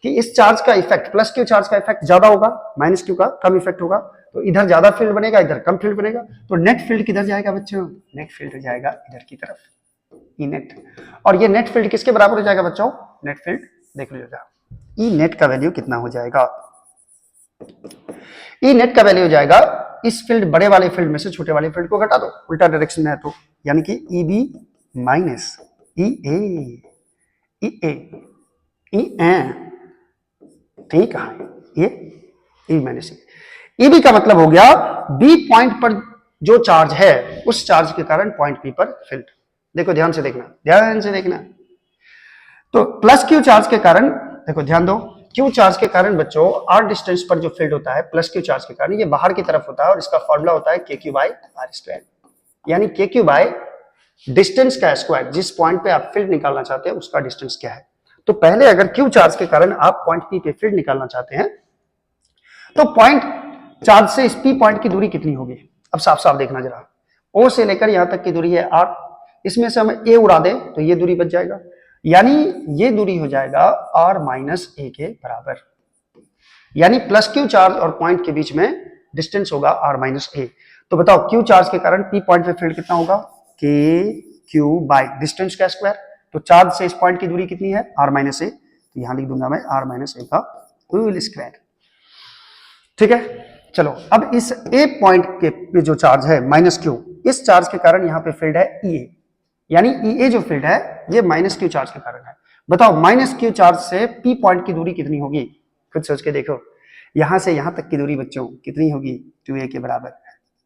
कि इस चार्ज का इफेक्ट, प्लस क्यू चार्ज का इफेक्ट ज्यादा होगा, माइनस क्यू का कम इफेक्ट होगा, तो इधर ज्यादा फील्ड बनेगा, इधर कम फील्ड बनेगा। तो नेट फील्ड किधर जाएगा बच्चों, नेट फील्ड हो जाएगा इधर की तरफ, ई नेट। और ये नेट फील्ड किसके बराबर हो जाएगा बच्चों, नेट फील्ड देख लीजिएगा, ई नेट का वैल्यू कितना हो जाएगा, ई नेट का वैल्यू हो जाएगा इस फील्ड, बड़े वाले फील्ड में से छोटे वाले फील्ड को घटा दो, उल्टा डायरेक्शन में है तो, यानी कि EB माइनस EA, ठीक कहां है ये, E माइनस EB का मतलब हो गया B पॉइंट पर जो चार्ज है उस चार्ज के कारण पॉइंट P पर फील्ड। देखो ध्यान से देखना, तो प्लस क्यू चार्ज के कारण, देखो ध्यान दो, क्यू चार्ज के कारण बच्चों R डिस्टेंस पर जो फील्ड होता है प्लस क्यू चार्ज के कारण ये बाहर की तरफ होता है, और इसका फॉर्मूला होता है KQ बाय R स्क्वायर, यानी KQ बाय डिस्टेंस का स्क्वायर। जिस पॉइंट पे आप फील्ड निकालना चाहते हैं उसका डिस्टेंस क्या है। तो पहले अगर क्यू चार्ज के कारण आप पॉइंट P पे फील्ड निकालना चाहते हैं तो पॉइंट चार्ज से इस P पॉइंट की दूरी कितनी होगी। अब साफ साफ देखना जरा, O से लेकर यहां तक की दूरी है R, इसमें से हम A उड़ा दें तो ये दूरी बच जाएगा, यानी ये दूरी हो जाएगा R माइनस A के बराबर, यानी प्लस क्यू चार्ज और पॉइंट के बीच में डिस्टेंस होगा R माइनस A। तो बताओ क्यू चार्ज के कारण P पॉइंट पे फील्ड कितना होगा, KQ बाय डिस्टेंस का स्क्वायर। तो चार्ज से इस पॉइंट की दूरी कितनी है, R माइनस A, तो यहां लिख दूंगा मैं R माइनस A का होल स्क्वायर। ठीक है, चलो अब इस ए पॉइंट के पे जो चार्ज है माइनस क्यू, इस चार्ज के कारण यहां पे फील्ड है ई ए, यानी ई ए जो फील्ड है ये माइनस क्यू चार्ज के कारण है। बताओ माइनस क्यू चार्ज से पी पॉइंट की दूरी कितनी होगी, खुद सोच के देखो। यहां से यहां तक की दूरी बच्चों कितनी होगी, 2a के बराबर,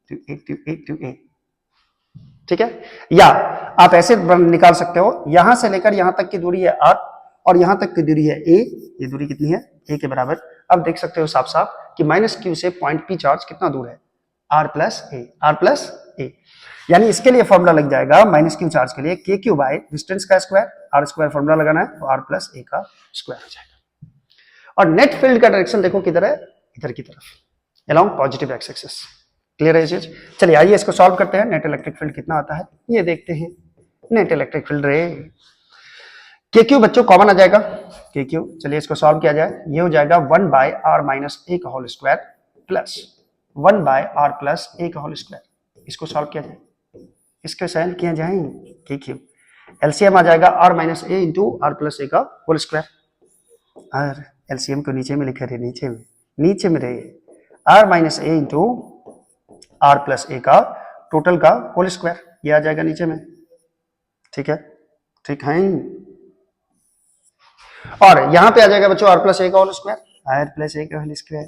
2a। ठीक है, या आप ऐसे निकाल सकते हो, यहां से लेकर यहां तक की दूरी है r और यहां तक की दूरी है a, ये दूरी कितनी है, a के बराबर। अब देख सकते हो साफ साफ कि माइनस क्यू से पॉइंट p चार्ज कितना दूर है, r प्लस ए। यानी इसके लिए फॉर्मूला लग जाएगा माइनस क्यू चार्ज के लिए के क्यू बाय डिस्टेंस का स्क्वायर, आर स्क्वायर फॉर्मूला लगाना है तो r प्लस ए का स्क्वायर हो जाएगा। और नेट फील्ड का डायरेक्शन देखो किधर है, इधर की तरफ, along positive x axis. Clear है चीज? चलिए आइए इसको सॉल्व करते हैं। नेट इलेक्ट्रिक फील्ड कितना आता है ये देखते हैं। नेट इलेक्ट्रिक फील्ड रे के क्यू बच्चों कॉमन आ जाएगा, के क्यू। चलिए इसको सॉल्व किया जाए, ये हो जाएगा 1 बाय आर माइनस ए का whole square plus 1 by R plus A का होल स्क्वायर। इसको सॉल्व किया जाए, इसको सॉल्व किया जाए, के क्यू एलसीएम आ जाएगा R minus A into R plus A का होल स्क्वायर। और एलसीएम को नीचे में लिखा रहे, नीचे में रहे, R minus A into R plus A का टोटल का होल स्क्वायर, ये आ जाएगा नीचे में। ठीक है, ठीक है। और यहां पे आ जाएगा बच्चों आर प्लस ए का whole square, are plus A का होल स्क्वायर,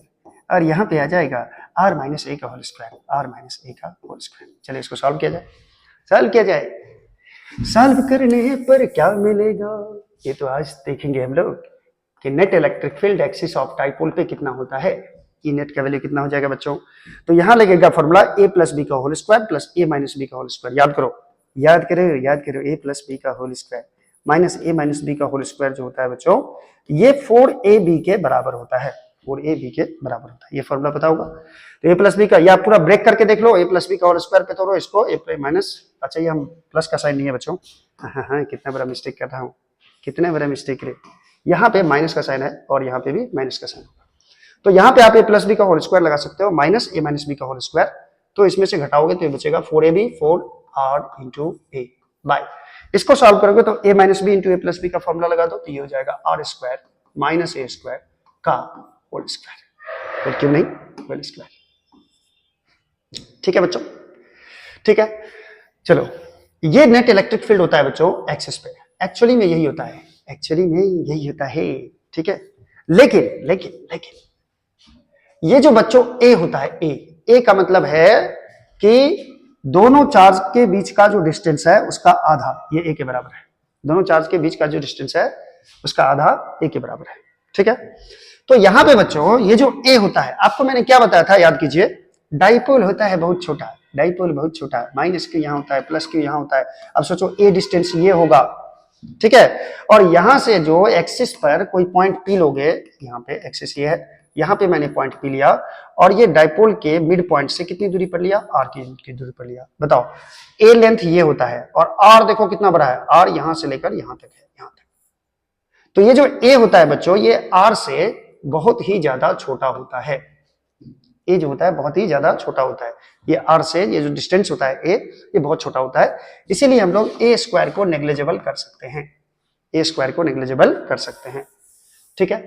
और यहां पे आ जाएगा आर माइनस ए का whole square, are minus A का होल स्क्वायर। चलिए इसको सॉल्व किया जाए, सॉल्व करने पर क्या मिलेगा, ये तो आज देखेंगे हम लोग कि net electric field axis of dipole पे कितना होता है। ई नेट का वैल्यू कितना हो जाएगा बच्चों, तो यहां लगेगा फॉर्मूला ए प्लस बी का होल स्क्वायर प्लस ए माइनस बी का होल स्क्वायर। याद करो ए प्लस बी का whole square minus a minus b का होल स्क्वायर जो होता है बच्चों, ये 4ab के बराबर होता है, 4ab के बराबर होता है। ये फॉर्मूला पता होगा। तो ए प्लस बी का, या पूरा ब्रेक करके देख लो, ए प्लस बी का होल स्क्वायर पे तोड़ो इसको, ए माइनस, अच्छा ये हम प्लस का साइन नहीं है बच्चों, हाँ कितना बड़ा मिस्टेक कर रहा हूँ, कितना बड़ा मिस्टेक रे, यहाँ पे माइनस का साइन है और यहाँ पे भी माइनस का साइन होगा। तो यहाँ पे आप ए प्लस बी का होल स्क्वायर लगा सकते हो, माइनस ए माइनस बी का होल स्क्वायर, तो इसमें से घटाओगे तो ये बचेगा 4ab 4r into a by, इसको सॉल्व करोगे तो a minus b into a plus b का फॉर्मूला लगा दो तो ये हो जाएगा r square minus a square का होल स्क्वायर, और क्यों नहीं होल स्क्वायर। ठीक है बच्चों, ठीक है। चलो ये नेट इलेक्ट्रिक फील्ड होता है बच्चों एक्सिस पे, एक्चुअली में यही होता है, एक्चुअली में यही होता है। ठीक है, लेकिन लेकिन लेकिन ये जो बच्चों ए होता है, ए का मतलब है कि दोनों चार्ज के बीच का जो डिस्टेंस है उसका आधा, ये ए के बराबर है। दोनों चार्ज के बीच का जो डिस्टेंस है उसका आधा ए के बराबर है। ठीक है, तो यहां पे बच्चों ये जो ए होता है, आपको मैंने क्या बताया था याद कीजिए, डाइपोल होता है बहुत छोटा, डाइपोल बहुत छोटा, माइनस क्यू यहाँ होता है, प्लस क्यू यहाँ होता है। अब सोचो ए डिस्टेंस ये होगा, ठीक है, और यहां से जो एक्सिस पर कोई पॉइंट पी लोगे, यहाँ पे एक्सिस ये है, यहाँ पे मैंने पॉइंट पी लिया और ये डाइपोल के मिड पॉइंट से कितनी दूरी पर लिया, आर की दूरी पर लिया। बताओ ए लेंथ ये होता है और आर देखो कितना बड़ा है, आर यहां से लेकर यहां तक है, यहां तक। तो ये जो ए होता है बच्चों ये आर से बहुत ही ज्यादा छोटा होता है, ए जो होता है बहुत ही ज्यादा छोटा होता है, ये आर से ये जो डिस्टेंस होता है ए, ये बहुत छोटा होता है, इसीलिए हम लोग ए स्क्वायर को नेग्लिजिबल कर सकते हैं, ए स्क्वायर को नेग्लिजिबल कर सकते हैं। ठीक है,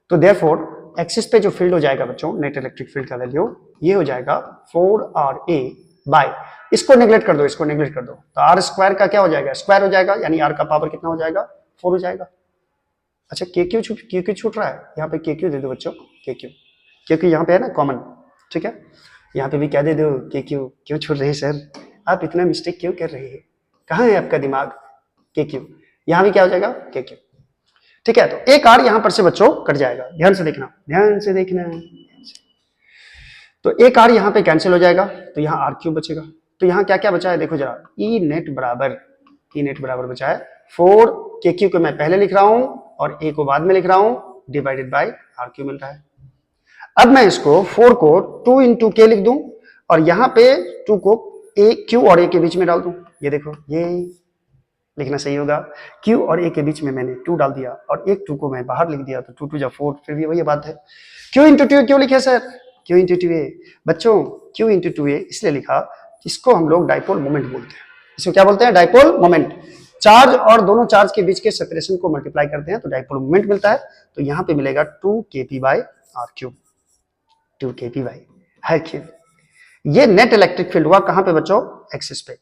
तो देयरफॉर एक्सिस पे जो फील्ड हो जाएगा बच्चों नेट इलेक्ट्रिक फील्ड का वैल्यू ये हो जाएगा 4ra बाय, इसको नेग्लेक्ट कर दो, इसको नेग्लेक्ट कर दो, तो आर स्क्वायर का क्या हो जाएगा, स्क्वायर हो जाएगा, यानी आर का पावर कितना हो जाएगा 4 हो जाएगा। अच्छा के क्यू छूट रहा है, यहाँ पे के क्यू दे दो बच्चों, के क्यू, क्योंकि यहाँ पे है ना कॉमन। ठीक है, यहाँ पे भी क्या दे दो, के क्यू। क्यों छूट रहे सर, आप इतना मिस्टेक क्यों कर रहे हैं, कहाँ है आपका दिमाग, के क्यू, यहाँ भी क्या हो जाएगा के क्यू। ठीक है, तो एक आर यहां पर से बच्चों कट जाएगा, ध्यान से देखना, ध्यान से देखना। तो एक आर यहां पे कैंसिल हो जाएगा, तो यहां आर क्यूब बचेगा। तो यहां क्या क्या बचा है देखो जरा, ई नेट बराबर बचा है 4, के क्यू को मैं पहले लिख रहा हूं और ए को बाद में लिख रहा हूं, डिवाइडेड बाय आर क्यू मिल रहा है। अब मैं इसको 4 को 2 इंटू के लिख दूं और यहां पे 2 को ए क्यू और ए के बीच में डाल दूं, ये देखो ये लिखना सही होगा, Q और A के बीच में मैंने 2 डाल दिया और एक 2 को मैं बाहर लिख दिया, तो 2 2 जा 4, फिर भी वही बात है। Q इंटू 2 क्यों लिखे सर, Q इंटू 2A बच्चों, Q इंटू 2A इसलिए लिखा, इसको हम लोग डाइपोल मोमेंट बोलते हैं। इसको क्या बोलते हैं, डाइपोल मोमेंट। चार्ज और दोनों चार्ज के बीच के सेपरेशन को मल्टीप्लाई करते हैं तो डाइपोल मोमेंट मिलता है। तो यहां पे मिलेगा 2kp/r³, 2kp/r³। ये नेट इलेक्ट्रिक फील्ड हुआ कहां पे बच्चों? एक्सिस पे,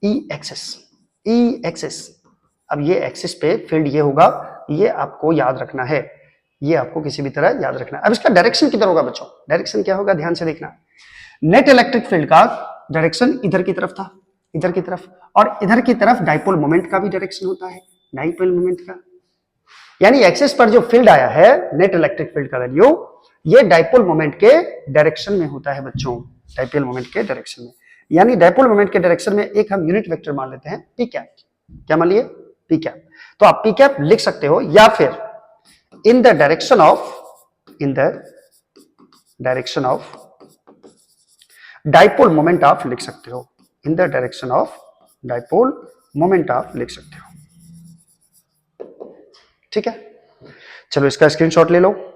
ई एक्सिस। अब ये एक्सिस पे फील्ड ये होगा, ये आपको याद रखना है, ये आपको किसी भी तरह याद रखना है। अब इसका डायरेक्शन किधर होगा बच्चों? डायरेक्शन क्या होगा, ध्यान से देखना। नेट इलेक्ट्रिक फील्ड का डायरेक्शन इधर की तरफ था, इधर की तरफ, और इधर की तरफ डाइपोल मोमेंट का भी डायरेक्शन होता है, डाइपोल मोमेंट का। यानी एक्सिस पर जो फील्ड आया है नेट इलेक्ट्रिक फील्ड का वैल्यू, ये डाइपोल मोमेंट के डायरेक्शन में होता है बच्चों, डाइपोल मोमेंट के डायरेक्शन में। यानी डाइपोल मोमेंट के डायरेक्शन में एक हम यूनिट वेक्टर मान लेते हैं पी कैप। क्या मान लिए? P cap. तो आप पी कैप लिख सकते हो, या फिर in the direction of dipole moment of लिख सकते हो, in the direction of dipole moment of लिख सकते हो। ठीक है, चलो इसका स्क्रीनशॉट ले लो।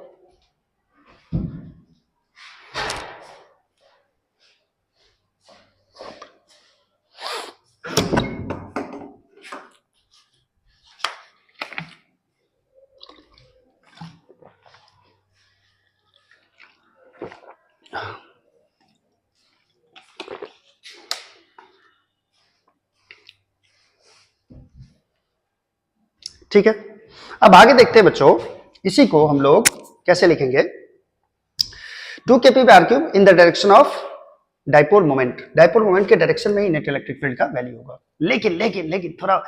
ठीक है, अब आगे देखते हैं बच्चों, इसी को हम लोग कैसे लिखेंगे। 2kp/r³ in the direction of dipole moment. Dipole moment के डायरेक्शन में ही नेट इलेक्ट्रिक फील्ड का वैल्यू होगा। लेकिन थोड़ा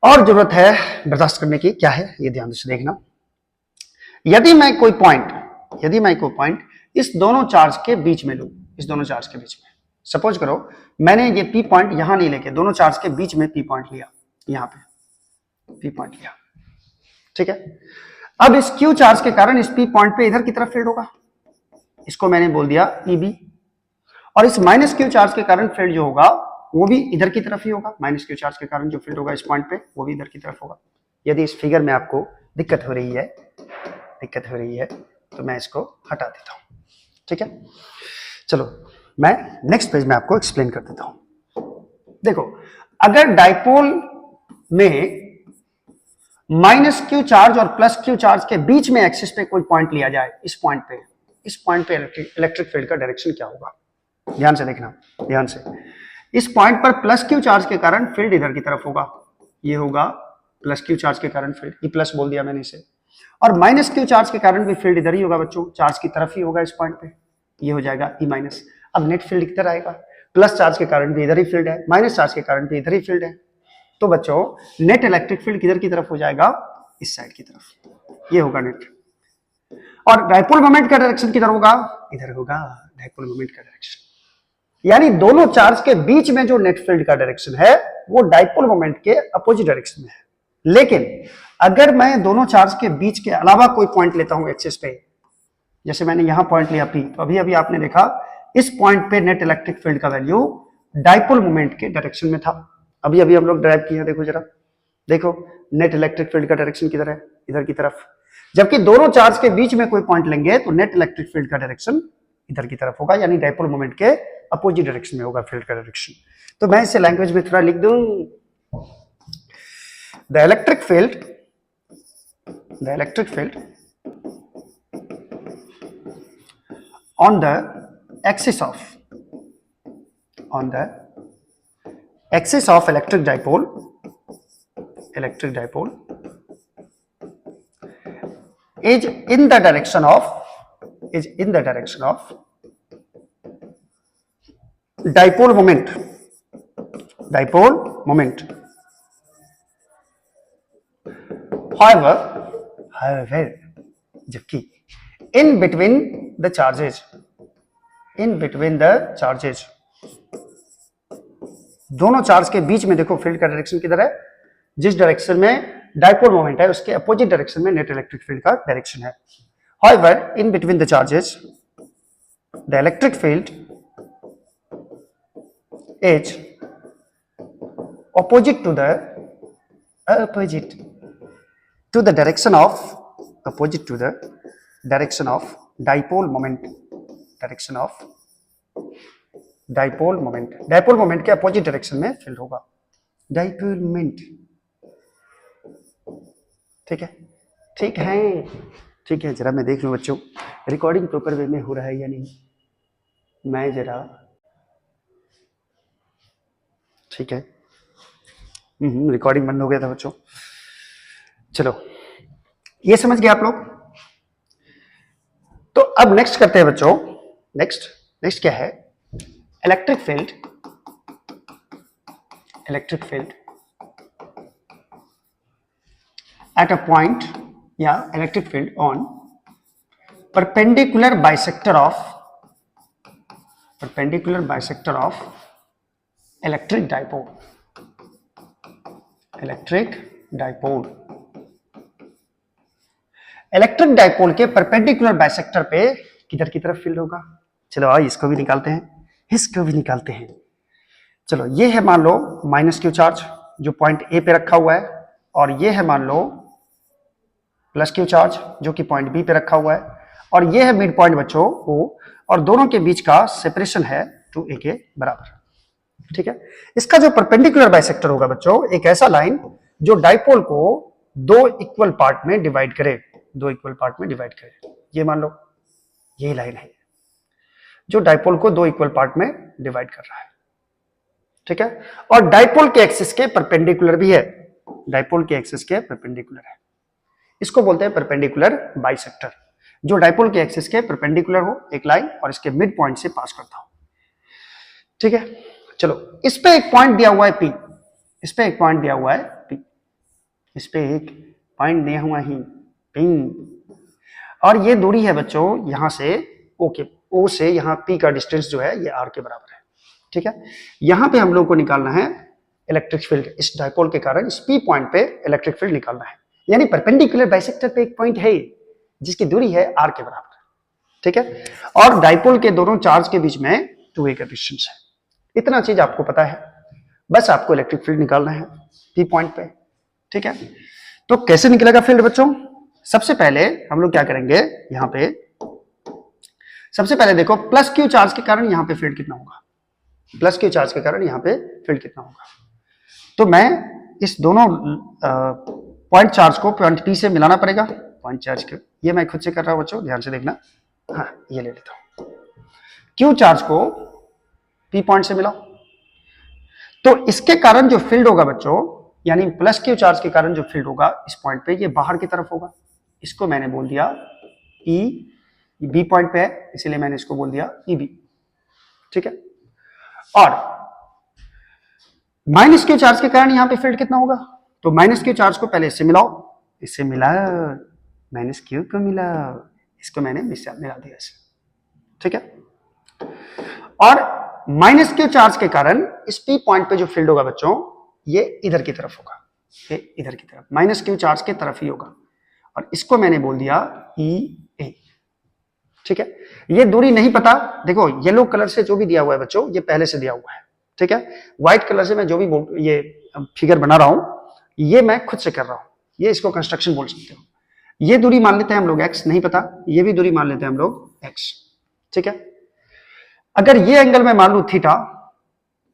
और जरूरत है बर्दाश्त करने की। क्या है ये ध्यान से देखना। यदि मैं कोई पॉइंट इस दोनों चार्ज के बीच में लूं, इस दोनों चार्ज के बीच में, सपोज करो मैंने ये पी पॉइंट यहां नहीं लेके दोनों चार्ज के बीच में पी पॉइंट लिया, यहां पे पी पॉइंट लिया। ठीक है, अब इस क्यू चार्ज के कारण इस पी पॉइंट पे इधर की तरफ फील्ड होगा, इसको मैंने बोल दिया ईबी। और इस माइनस क्यू चार्ज के कारण फील्ड जो होगा वो भी इधर की तरफ ही होगा। माइनस क्यू चार्ज के कारण जो फील्ड होगा इस पॉइंट पे वो भी इधर की तरफ होगा। यदि इस फिगर में आपको दिक्कत हो रही है तो मैं इसको हटा देता हूं। ठीक है, चलो मैं नेक्स्ट पेज में आपको एक्सप्लेन कर देता हूं। देखो, अगर डाइपोल में माइनस क्यू चार्ज और प्लस क्यू चार्ज के बीच में एक्सिस पे कोई पॉइंट लिया जाए, इस पॉइंट पे इलेक्ट्रिक फील्ड का डायरेक्शन क्या होगा? ध्यान से देखना, ध्यान से। इस पॉइंट पर प्लस क्यू चार्ज के कारण फील्ड इधर की तरफ होगा, ये होगा प्लस क्यू चार्ज के कारण फील्ड, ई प्लस बोल दिया मैंने इसे। और माइनस क्यू चार्ज के कारण भी फील्ड इधर ही होगा बच्चों, चार्ज की तरफ ही होगा इस पॉइंट पे, ये हो जाएगा ई माइनस। अब नेट फील्ड किधर आएगा? प्लस चार्ज के कारण भी इधर ही फील्ड है, माइनस चार्ज के कारण भी इधर ही फील्ड है। तो बच्चों नेट इलेक्ट्रिक फील्ड किधर की तरफ हो जाएगा? इस साइड की तरफ, ये होगा नेट। और डाइपोल मोमेंट का डायरेक्शन किधर होगा? इधर होगा डाइपोल मोमेंट का डायरेक्शन। यानी दोनों चार्ज के बीच में जो नेट फील्ड का डायरेक्शन है वो डाइपोल मोमेंट के अपोजिट डायरेक्शन में है। लेकिन अगर मैं दोनों चार्ज के बीच के अलावा कोई पॉइंट लेता हूं एक्सिस पे, जैसे मैंने यहां पॉइंट लिया पी, तो अभी आपने देखा इस पॉइंट पे नेट इलेक्ट्रिक फील्ड का वैल्यू डाइपोल मोमेंट के डायरेक्शन में था। अभी हम लोग ड्राइव किए, देखो जरा, देखो नेट इलेक्ट्रिक फील्ड का डायरेक्शन किधर है? इधर की तरफ। जबकि दोनों चार्ज के बीच में कोई पॉइंट लेंगे तो नेट इलेक्ट्रिक फील्ड का डायरेक्शन इधर की तरफ होगा, यानी डाइपोल मोमेंट के अपोजिट डायरेक्शन में होगा फील्ड का डायरेक्शन। तो मैं इसे लैंग्वेज में थोड़ा लिख दूं, the electric field on the axis of electric dipole is in the direction of dipole moment. However, जबकि in between the charges, दोनों चार्ज के बीच में देखो फील्ड का डायरेक्शन किधर है? जिस डायरेक्शन में डाइपोल मोमेंट है उसके अपोजिट डायरेक्शन में नेट इलेक्ट्रिक फील्ड का डायरेक्शन है। However, in between the charges, the electric field is opposite to the direction of dipole moment. Dipole moment के अपोजिट डायरेक्शन में फील्ड होगा, डाइपोल मोमेंट। ठीक है, ठीक है, ठीक है। जरा मैं देख लूं बच्चों रिकॉर्डिंग प्रॉपर वे में हो रहा है या नहीं। मैं जरा, ठीक है, रिकॉर्डिंग बंद हो गया था बच्चों। चलो, ये समझ गए आप लोग। तो अब नेक्स्ट करते हैं बच्चों। नेक्स्ट क्या है? Electric field. Electric field at a point, या electric field on perpendicular bisector of electric dipole। Electric dipole के परपेंडिकुलर बाइसेक्टर पे किधर की तरफ फील्ड होगा? चलो आओ इसको भी निकालते हैं, चलो ये है मान लो माइनस क्यू चार्ज जो पॉइंट ए पे रखा हुआ है, और ये है मान लो प्लस क्यू चार्ज जो कि पॉइंट बी पे रखा हुआ है, और ये है मिड पॉइंट बच्चों ओ, और दोनों के बीच का सेपरेशन है 2a के बराबर। ठीक है, इसका जो परपेंडिकुलर बाइसेक्टर होगा बच्चों, एक ऐसा लाइन जो डाइपोल को दो इक्वल पार्ट में डिवाइड करे। ये मान लो यही लाइन है जो डाइपोल को दो इक्वल पार्ट में डिवाइड कर रहा है। ठीक है, और डाइपोल के एक्सिस के परपेंडिकुलर भी है, इसको बोलते हैं परपेंडिकुलर बाइसेक्टर। जो डाइपोल के एक्सिस के परपेंडिकुलर हो एक लाइन और इसके मिड पॉइंट से पास करता हो। ठीक है, चलो इस पे एक पॉइंट दिया हुआ है P, इस पे एक पॉइंट दिया हुआ है P, और ये दूरी है बच्चों यहां से O से यहां P का डिस्टेंस जो है ये R के बराबर है। ठीक है, यहां पे हम लोग को निकालना है इलेक्ट्रिक फील्ड। इस डाइपोल के कारण इस P पॉइंट पे इलेक्ट्रिक फील्ड निकालना है, यानी परपेंडिकुलर बाइसेक्टर पे एक पॉइंट है जिसकी दूरी है R के बराबर। ठीक है, और डाइपोल के दोनों चार्ज के बीच में 2a का डिस्टेंस है। इतना चीज आपको पता है, बस आपको इलेक्ट्रिक फील्ड निकालना है P पॉइंट पे। ठीक है, तो कैसे निकलेगा फील्ड बच्चों? सबसे पहले हम लोग क्या करेंगे, यहां पे सबसे पहले देखो प्लस क्यू चार्ज के कारण यहां पे फील्ड कितना होगा, तो मैं इस दोनों पॉइंट चार्ज को पॉइंट P से मिलाना पड़ेगा। पॉइंट चार्ज के ये मैं खुद से कर रहा हूं बच्चों, ध्यान से देखना। हाँ, ये ले लेता हूं, क्यू चार्ज को P पॉइंट से मिलाओ, तो इसके कारण जो फील्ड होगा बच्चों, यानी प्लस क्यू चार्ज के कारण जो फील्ड होगा इस पॉइंट पे, ये बाहर की तरफ होगा। इसको मैंने बोल दिया E, बी पॉइंट पे है इसीलिए मैंने इसको बोल दिया EB। ठीक है, और माइनस क्यू चार्ज के कारण यहां पे फील्ड कितना होगा, तो माइनस क्यू चार्ज को पहले इससे मिलाओ, इससे मिला, माइनस क्यू को मिला, इसको मैंने मिला दिया इसे। ठीक है, और माइनस क्यू चार्ज के कारण इस P पॉइंट पे जो फील्ड होगा बच्चों, ये इधर की तरफ होगा, ये इधर की तरफ, माइनस क्यू चार्ज के तरफ ही होगा, और इसको मैंने बोल दिया EA। ठीक है, ये दूरी नहीं पता, देखो येलो कलर से जो भी दिया हुआ है बच्चों ये पहले से दिया हुआ है। ठीक है, व्हाइट कलर से मैं जो भी ये फिगर बना रहा हूं ये मैं खुद से कर रहा हूं, ये इसको कंस्ट्रक्शन बोल सकते हो। ये दूरी मान लेते हैं हम लोग x, नहीं पता, ये भी दूरी मान लेते हैं हम लोग x। ठीक है, अगर ये एंगल मैं मान लू थीटा,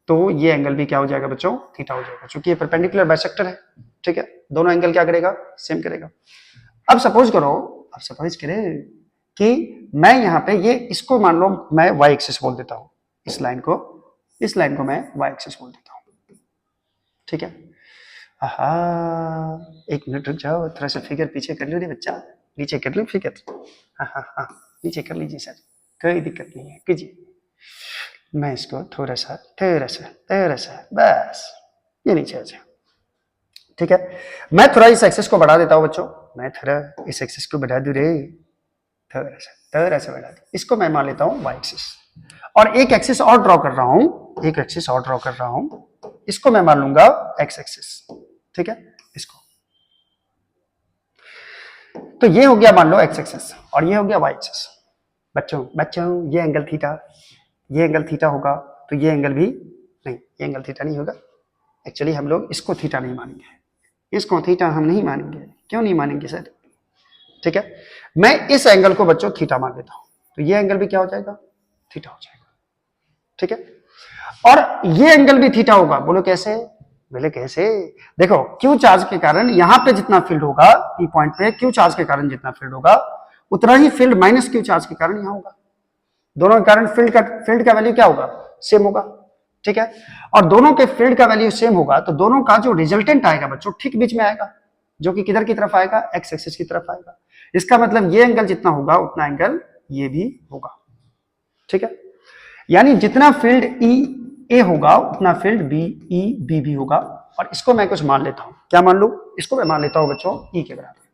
तो ये एंगल भी क्या हो जाएगा बच्चों, थीटा हो जाएगा, क्योंकि ये परपेंडिकुलर बाइसेक्टर है। ठीक है, दोनों एंगल क्या करेगा, सेम करेगा। अब सपोज करें कि मैं यहां पे ये इसको मान लो मैं y एक्सिस बोल देता हूं, इस लाइन को मैं y एक्सिस बोल देता हूं। ठीक है, एक मिनट रुक जाओ, थोड़ा सा फिगर पीछे कर लो रे बच्चा, नीचे कर लो फिगर। हाँ, नीचे कर लीजिए सर, कोई दिक्कत नहीं है, कीजिए। मैं इसको थोड़ा सा बस ये नीचे आ जाए। ठीक है, मैं थोड़ा इस एक्सिस को बढ़ा देता हूं बच्चों, मैं थोड़ा इस एक्सिस को बढ़ा दूं रे, थोड़ा सा बढ़ा दूं। इसको मैं मान लेता हूं y एक्सिस, और एक एक्सिस और ड्रॉ कर रहा हूं, इसको मैं मान लूंगा x एक्सिस। ठीक है, इसको, तो ये हो गया मान लो x एक्सिस और ये हो गया y एक्सिस। बच्चों ये एंगल थीटा होगा, तो ये एंगल भी नहीं, ये एंगल थीटा नहीं होगा। एक्चुअली हम लोग इसको थीटा नहीं मानेंगे, इसको थीटा हम नहीं मानेंगे। क्यों नहीं मानेंगे सर? ठीक है, मैं इस एंगल को बच्चों थीटा मान लेता हूं, तो ये एंगल भी क्या हो जाएगा, थीटा हो जाएगा। ठीक है, और ये एंगल भी थीटा होगा, बोलो कैसे, बोले कैसे? देखो क्यू चार्ज के कारण यहां पे जितना फील्ड होगा पी पॉइंट पे, क्यू चार्ज के कारण जितना फील्ड होगा उतना ही फील्ड माइनस क्यू चार्ज के कारण यहां होगा। दोनों के कारण फील्ड का वैल्यू क्या होगा? सेम होगा। ठीक है, और दोनों के फील्ड का वैल्यू सेम होगा तो दोनों का जो रिजल्टेंट आएगा बच्चों ठीक बीच में आएगा, जो कि किधर की तरफ आएगा? एक्स एक्सिस की तरफ आएगा। इसका मतलब ये एंगल जितना होगा उतना एंगल ये भी होगा। ठीक है, यानी जितना फील्ड ई ए होगा उतना फील्ड बी ई बी भी होगा। और इसको मैं कुछ मान लेता हूं, क्या मान लू? इसको मैं मान लेता हूं बच्चों ई के बराबर।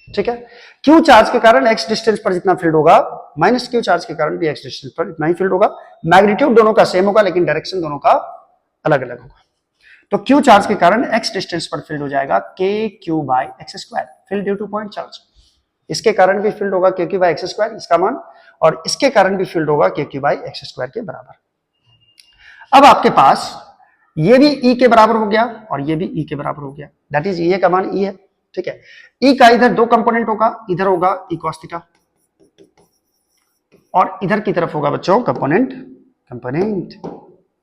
ठीक है, क्यू चार्ज के कारण एक्स डिस्टेंस पर जितना फील्ड होगा माइनस क्यू चार्ज के कारण भी एक्स डिस्टेंस पर इतना ही फील्ड होगा। मैग्नीट्यूड दोनों का सेम होगा लेकिन डायरेक्शन दोनों का अलग अलग होगा। तो क्यू चार्ज के कारण एक्स डिस्टेंस पर फील्ड हो जाएगा के Q by x square, field due two point charge. इसके कारण भी फील्ड होगा के क्यू बाई एक्स स्क्वायर, इसका मान, और इसके कारण भी फील्ड होगा के क्यू बाई एक्स स्क्वायर के बराबर। अब आपके पास ये भी ई के बराबर हो गया और ये भी ई के बराबर हो गया, दैट इज ई का मान ई है। ठीक है, ई का इधर दो कंपोनेंट होगा, इधर होगा ई कॉस थीटा और इधर की तरफ होगा बच्चों component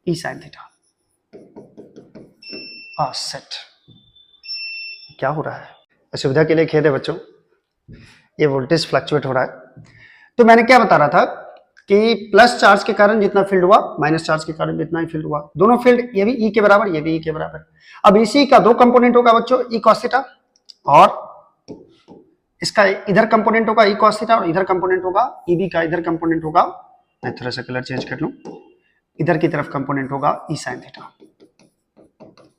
E sine theta. Set. क्या हो रहा है? असुविधा के लिए खेद है बच्चों, ये वोल्टेज फ्लक्चुएट हो रहा है। तो मैंने क्या बता रहा था कि प्लस चार्ज के कारण जितना फील्ड हुआ माइनस चार्ज के कारण भी इतना ही फील्ड हुआ। दोनों फील्ड, ये भी ई के बराबर ये भी ई के बराबर। अब इसी का दो कंपोनेंट होगा बच्चों ई कॉस थीटा और इसका इधर कंपोनेंट होगा ई कॉस थीटा और इधर कंपोनेंट होगा ई बी का इधर कंपोनेंट होगा, मैं थोड़ा सा कलर चेंज कर लूं, इधर की तरफ कंपोनेंट होगा ई साइन थीटा।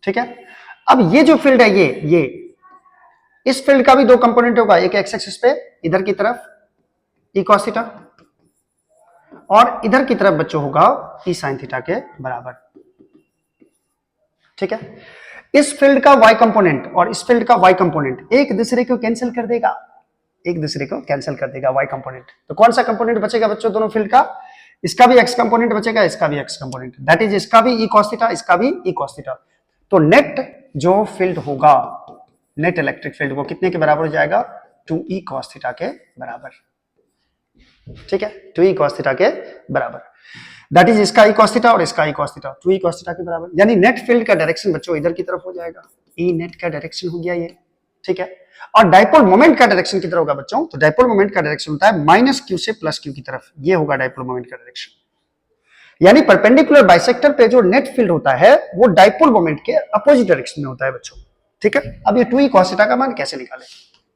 ठीक है, अब ये जो फील्ड है ये इस फील्ड का भी दो कंपोनेंट होगा, एक एक्स एक्सिस पे इधर की तरफ ई कॉस थीटा और इधर की तरफ बच्चों होगा ई साइन थीटा के बराबर। ठीक है, इस फील्ड का y कंपोनेंट और इस फील्ड का y कंपोनेंट एक दूसरे को कैंसिल कर देगा, एक दूसरे को कैंसिल कर देगा y कंपोनेंट। तो कौन सा कंपोनेंट बचेगा बच्चों दोनों फील्ड का? इसका भी x कंपोनेंट बचेगा, इसका भी x कंपोनेंट, दैट इज इसका भी e cos थीटा इसका भी e cos थीटा। तो नेट जो फील्ड होगा, नेट इलेक्ट्रिक फील्ड, वो कितने के बराबर हो जाएगा? 2e cos थीटा के बराबर। ठीक है, 2e cos थीटा के बराबर, दैट इज इसका e cos थीटा और इसका e cos theta 2e cos theta के बराबर। यानी नेट फील्ड का डायरेक्शन बच्चों इधर की तरफ हो जाएगा, e नेट का डायरेक्शन हो गया ये। ठीक है, और डाइपोल मोमेंट का डायरेक्शन किधर होगा बच्चों? तो डाइपोल मोमेंट का डायरेक्शन होता है माइनस क्यू से प्लस क्यू की तरफ, ये होगा डाइपोल मोमेंट का डायरेक्शन। यानी परपेंडिकुलर बाइसेक्टर पे जो नेट फील्ड होता है वो डाइपोल मोमेंट के अपोजिट डायरेक्शन में होता है बच्चों। ठीक है, अब ये 2e cos थीटा का मान कैसे निकालें?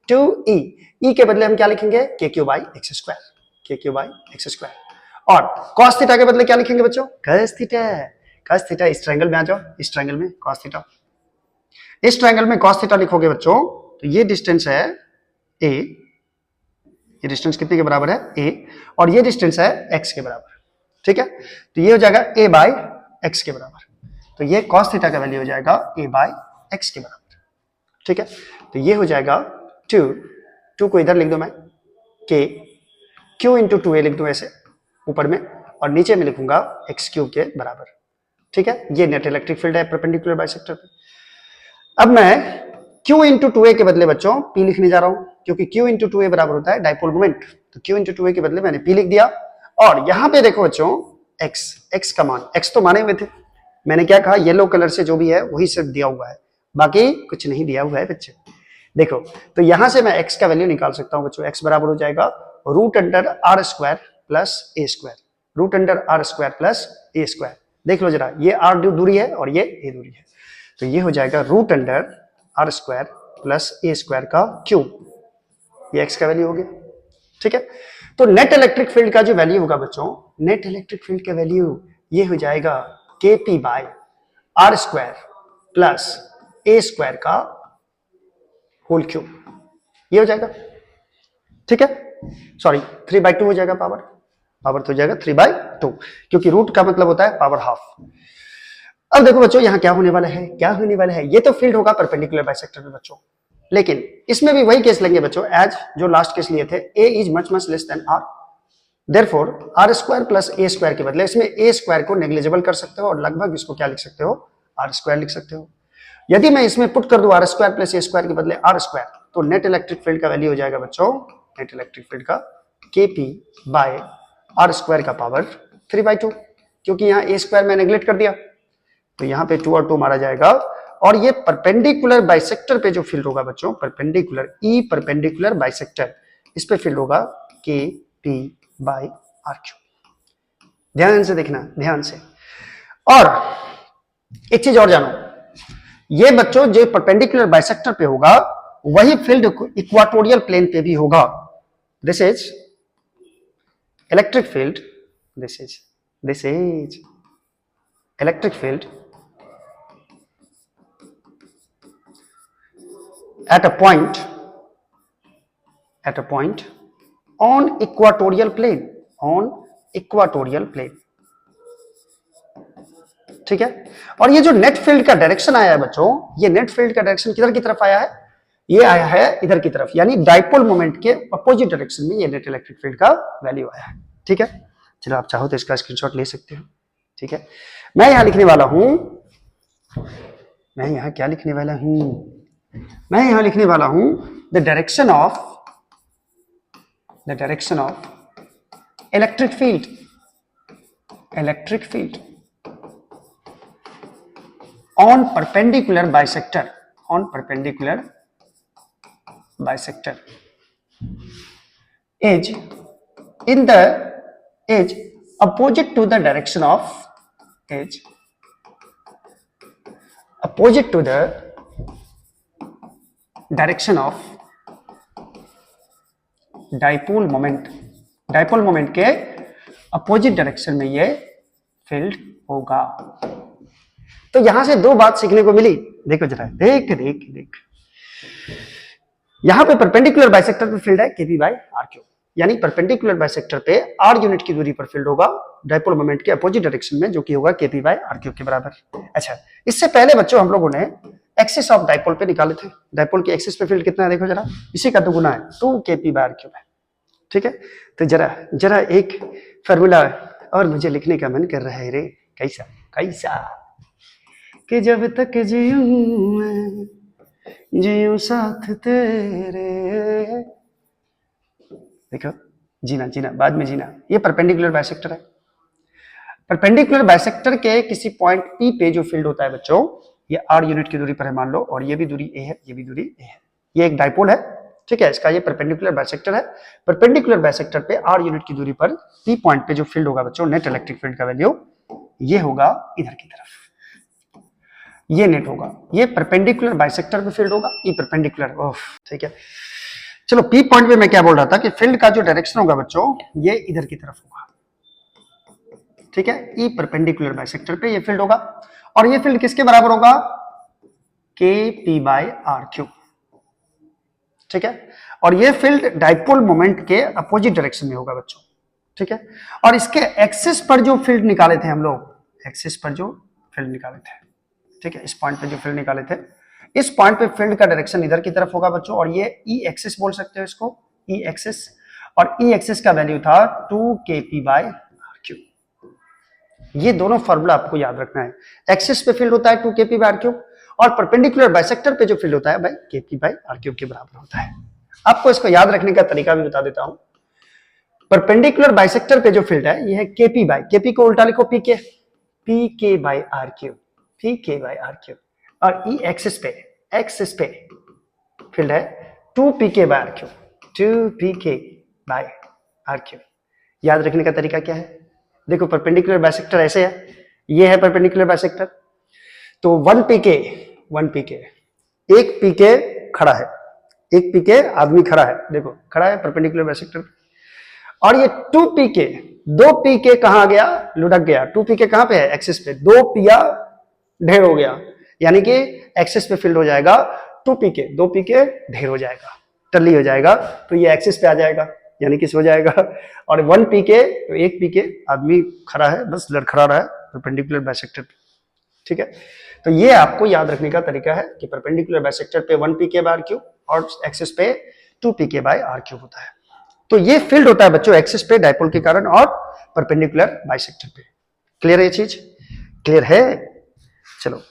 2e, e के बदले हम क्या लिखेंगे? के क्यू बाई एक्स स्क्वायर, के क्यू बाई एक्स स्क्वायर। और cos थीटा के बदले क्या लिखेंगे बच्चों? cos theta, cos theta. इस ट्रायंगल में आ जाओ, इस ट्रायंगल में cos थीटा, इस ट्रायंगल में cos थीटा लिखोगे बच्चों तो ये डिस्टेंस है a, ये डिस्टेंस कितने के बराबर है? a, और ये डिस्टेंस है x के बराबर। ठीक है, तो ये हो जाएगा a बाई एक्स के बराबर, तो ये cos थीटा का वैल्यू हो जाएगा a बाई एक्स के बराबर। ठीक है, तो ये हो जाएगा 2 को इधर लिख दो मैं, k q इंटू 2a लिख दो ऐसे ऊपर में, और नीचे में लिखूंगा एक्स क्यूब के बराबर। ठीक है, ये नेट इलेक्ट्रिक फील्ड है परपेंडिकुलर बाइसेक्टर पे। अब मैं q इंटू 2a के बदले बच्चों p लिखने जा रहा हूं, क्योंकि q इंटू 2a बराबर होता है डाइपोल मोमेंट, तो q इंटू 2a के बदले मैंने p लिख दिया। और यहां पे देखो बच्चों x का मान, x तो माने हुए थे, मैंने क्या कहा? येलो कलर से जो भी है वही सिर्फ दिया हुआ है, बाकी कुछ नहीं दिया हुआ है बच्चे। देखो, तो यहां से मैं x का वैल्यू निकाल सकता हूं बच्चों, x बराबर हो जाएगा root under r square plus a square, root under r square plus a square. देख लो जरा, ये r दूरी है और ये a दूरी है, तो ये हो जाएगा root under r square plus a square का क्यूब, ये x का वैल्यू हो गया। ठीक है, तो नेट इलेक्ट्रिक फील्ड का जो वैल्यू होगा बच्चों, नेट इलेक्ट्रिक फील्ड का वैल्यू ये हो जाएगा k p by r square plus a square का होल क्यूब, ये हो जाएगा। ठीक है, सॉरी 3/2 हो जाएगा, पावर तो हो जाएगा 3/2, क्योंकि रूट का मतलब होता है पावर हाफ। अब देखो बच्चों यहां क्या होने वाला है, क्या होने वाला है? ये तो फील्ड होगा परपेंडिकुलर बाइसेक्टर में बच्चों, लेकिन इसमें भी वही केस लेंगे बच्चों एज जो लास्ट केस लिए थे, a is much less than r, therefore r square plus a square के बदले इसमें a स्क्वायर को नेग्लिजिबल कर सकते हो और लगभग इसको क्या लिख सकते हो? r स्क्वायर लिख सकते हो। यदि मैं इसमें पुट कर दूं r square plus a square के बदले r स्क्वायर, तो नेट इलेक्ट्रिक फील्ड का वैल्यू हो जाएगा बच्चों, नेट इलेक्ट्रिक फील्ड का kp बाय r स्क्वायर का पावर 3/2, क्योंकि यहाँ a स्क्वायर मैं नेग्लेक्ट कर दिया, तो यहां पे 2 और 2 मारा जाएगा और ये परपेंडिकुलर बाइसेक्टर पे जो फील्ड होगा बच्चों, परपेंडिकुलर ई परपेंडिकुलर बाइसेक्टर, इस पे फील्ड होगा के पी बाई आर क्यू। ध्यान से देखना, ध्यान से। और एक चीज और जानो, ये बच्चों जो परपेंडिकुलर बाइसेक्टर पे होगा वही फील्ड इक्वाटोरियल प्लेन पे भी होगा। This is electric field, this is electric field at a point on equatorial plane, ठीक है। और ये जो नेट फील्ड का डायरेक्शन आया है बच्चों, ये नेट फील्ड का डायरेक्शन किधर की तरफ आया है, ये आया है इधर की तरफ, यानी डाइपोल मोमेंट के अपोजिट डायरेक्शन में ये नेट इलेक्ट्रिक फील्ड का वैल्यू आया है, ठीक है। चलो आप चाहो तो इसका स्क्रीनशॉट ले सकते हो, ठीक है। मैं यहां लिखने वाला हूं, मैं यहां क्या लिखने वाला हूं, मैं यहां लिखने वाला हूं the direction of electric field on perpendicular bisector, is in the is opposite to the direction of dipole moment के अपोजिट डायरेक्शन में ये फील्ड होगा। तो यहां से दो बात सीखने को मिली, देखो जरा, देख यहां पे परपेंडिकुलर बाइसेक्टर पे फील्ड है केपी बाई आर क्यू, यानी परपेंडिकुलर बाइसेक्टर पे आर यूनिट की दूरी पर फील्ड होगा डाइपोल मोमेंट के अपोजिट डायरेक्शन में, जो कि होगा केपी बाई आर क्यू के बराबर। अच्छा, इससे पहले बच्चों हम लोगों ने एक्सिस ऑफ डाइपोल पे निकाले थे, डाइपोल की एक्सिस पे फील्ड कितना है देखो जरा, इसी का दुगुना है, 2 केपी बाई आर क्यू है, ठीक है। तो जरा एक फार्मूला और मुझे लिखने का मन कर रहा है रे, कैसा कि जब तक जियूं साथ तेरे, देखो जीना बाद में जीना, ये परपेंडिकुलर बाइसेक्टर है। परपेंडिकुलर बाइसेक्टर के किसी पॉइंट पी पे जो फील्ड होता है बच्चों, ये आर यूनिट की दूरी पर है मान लो, और ये भी दूरी ए है, ये भी दूरी ए है, ये एक डाइपोल है, ठीक है। इसका ये परपेंडिकुलर बाइसेक्टर है। परपेंडिकुलर बाइसेक्टर पे आर यूनिट की दूरी पर पी पॉइंट पे जो फील्ड होगा बच्चों, नेट इलेक्ट्रिक फील्ड का वैल्यू ये होगा इधर की तरफ, ये नेट होगा, ये परपेंडिकुलर बाइसेक्टर पे फील्ड होगा, ये परपेंडिकुलर, ठीक है। चलो पी पॉइंट पे मैं क्या बोल रहा था कि फील्ड का जो डायरेक्शन होगा बच्चों, ये इधर की तरफ होगा, ठीक है। ई परपेंडिकुलर बाइसेक्टर पे ये फील्ड होगा, और ये फील्ड किसके बराबर होगा, के पी बाई आर क्यू, ठीक है। और ये फील्ड डाइपोल मोमेंट के अपोजिट डायरेक्शन में होगा बच्चों, ठीक है। और इसके एक्सिस पर जो फील्ड निकाले थे हम लोग, एक्सिस पर जो फील्ड निकाले थे, ठीक है, इस पॉइंट पे जो फील्ड निकाले थे, इस पॉइंट पे फील्ड का डायरेक्शन इधर की तरफ होगा बच्चों, और ये ई एक्सिस बोल सकते हो इसको, ई एक्सिस, और ई एक्सिस का वैल्यू था 2 kp बाई आर क्यू। ये दोनों फॉर्मूला आपको याद रखना है, एक्सिस पे फील्ड होता है 2 kp बाई आर क्यू, और परपेंडिकुलर बाइसेक्टर पे जो फील्ड होता है भाई kp बाई आर क्यू के बराबर होता है। आपको इसको याद रखने का तरीका भी बता देता हूं। परपेंडिकुलर बाइसेक्टर पे जो फील्ड है ये है kp बाई, kp को उल्टा लिखो pk, pk by r cube, pk by r cube, और ई एक्सिस पे फील्ड है 2 pk by r cube, 2 pk by r cube. याद रखने का तरीका क्या है, देखो परपेंडिकुलर बाइसेक्टर ऐसे है, ये है परपेंडिकुलर बाइसेक्टर, तो 1 pk, एक pk खड़ा है, एक pk आदमी खड़ा है, देखो खड़ा है परपेंडिकुलर बाइसेक्टर, और ये 2 pk, 2 pk कहां गया, लुढ़क गया, 2 pk कहां पे है, एक्सिस पे, 2 पिया ढेर हो गया, यानी कि एक्सिस पे फील्ड हो जाएगा 2 pk, 2 pk ढेर हो जाएगा, टल्ली हो जाएगा, तो ये एक्सिस पे आ जाएगा, यानी कि सो जाएगा, और 1 pk, तो एक pk आदमी खड़ा है, बस लड़खड़ा रहा है परपेंडिकुलर बाइसेक्टर, ठीक है। तो ये आपको याद रखने का तरीका है कि परपेंडिकुलर बाइसेक्टर पे 1 pk बाई आर क्यू और एक्सिस पे 2 pk बाई आर क्यू होता है। तो ये फील्ड होता है बच्चों एक्सिस पे डाइपोल के कारण और परपेंडिकुलर बाइसेक्टर पे। क्लियर है ये चीज, क्लियर है। चलो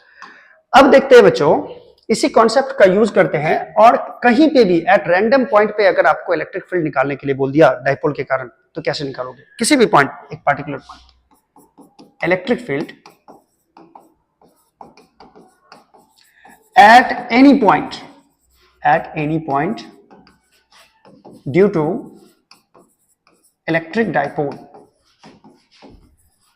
अब देखते हैं बच्चों, इसी कॉन्सेप्ट का यूज करते हैं, और कहीं पे भी एट रैंडम पॉइंट पे अगर आपको इलेक्ट्रिक फील्ड निकालने के लिए बोल दिया डाइपोल के कारण, तो कैसे निकालोगे, किसी भी पॉइंट, एक particular point, electric field at any point due to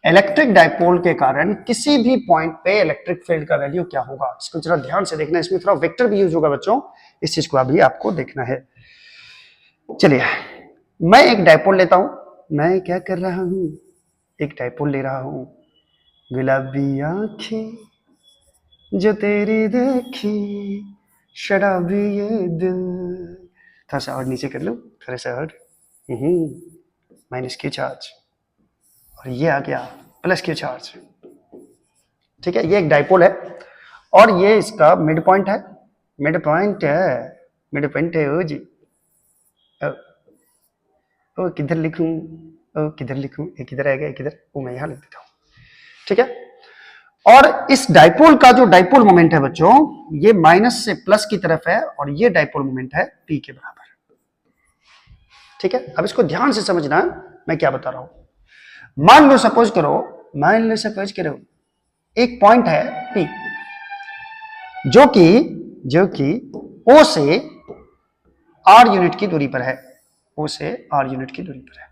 electric dipole के कारण किसी भी पॉइंट पे इलेक्ट्रिक फील्ड का वैल्यू क्या होगा, इसको जरा ध्यान से देखना। इसमें थोड़ा वेक्टर भी यूज होगा बच्चों, इस चीज को अभी आपको देखना है। चलिए मैं एक डाइपोल लेता हूं, मैं क्या कर रहा हूं, एक डाइपोल ले रहा हूं। गुलाबी आंखें जो तेरी देखी, शराबी ये दिल, थोड़ा सा और नीचे कर लो, थोड़ा सा और, माइनस क्यू चार्ज, और ये आ गया प्लस क्यू चार्ज। ठीक है, ये एक डाइपोल है और ये इसका मिड पॉइंट है, मिड पॉइंट है ओ जी। ओ किधर लिखूं, ओ किधर लिखूं, एक इधर आएगा एक इधर, वो मैं यहां लिख देता हूं। ठीक है, और इस डाइपोल का जो डाइपोल मोमेंट है बच्चों, ये माइनस से प्लस की तरफ है और ये डाइपोल मोमेंट है P के बराबर। ठीक है, अब इसको ध्यान से समझना मैं क्या बता रहा हूं। मान लो सपोज करो एक पॉइंट है P जो कि O से R यूनिट की दूरी पर है, O से R यूनिट की दूरी पर है।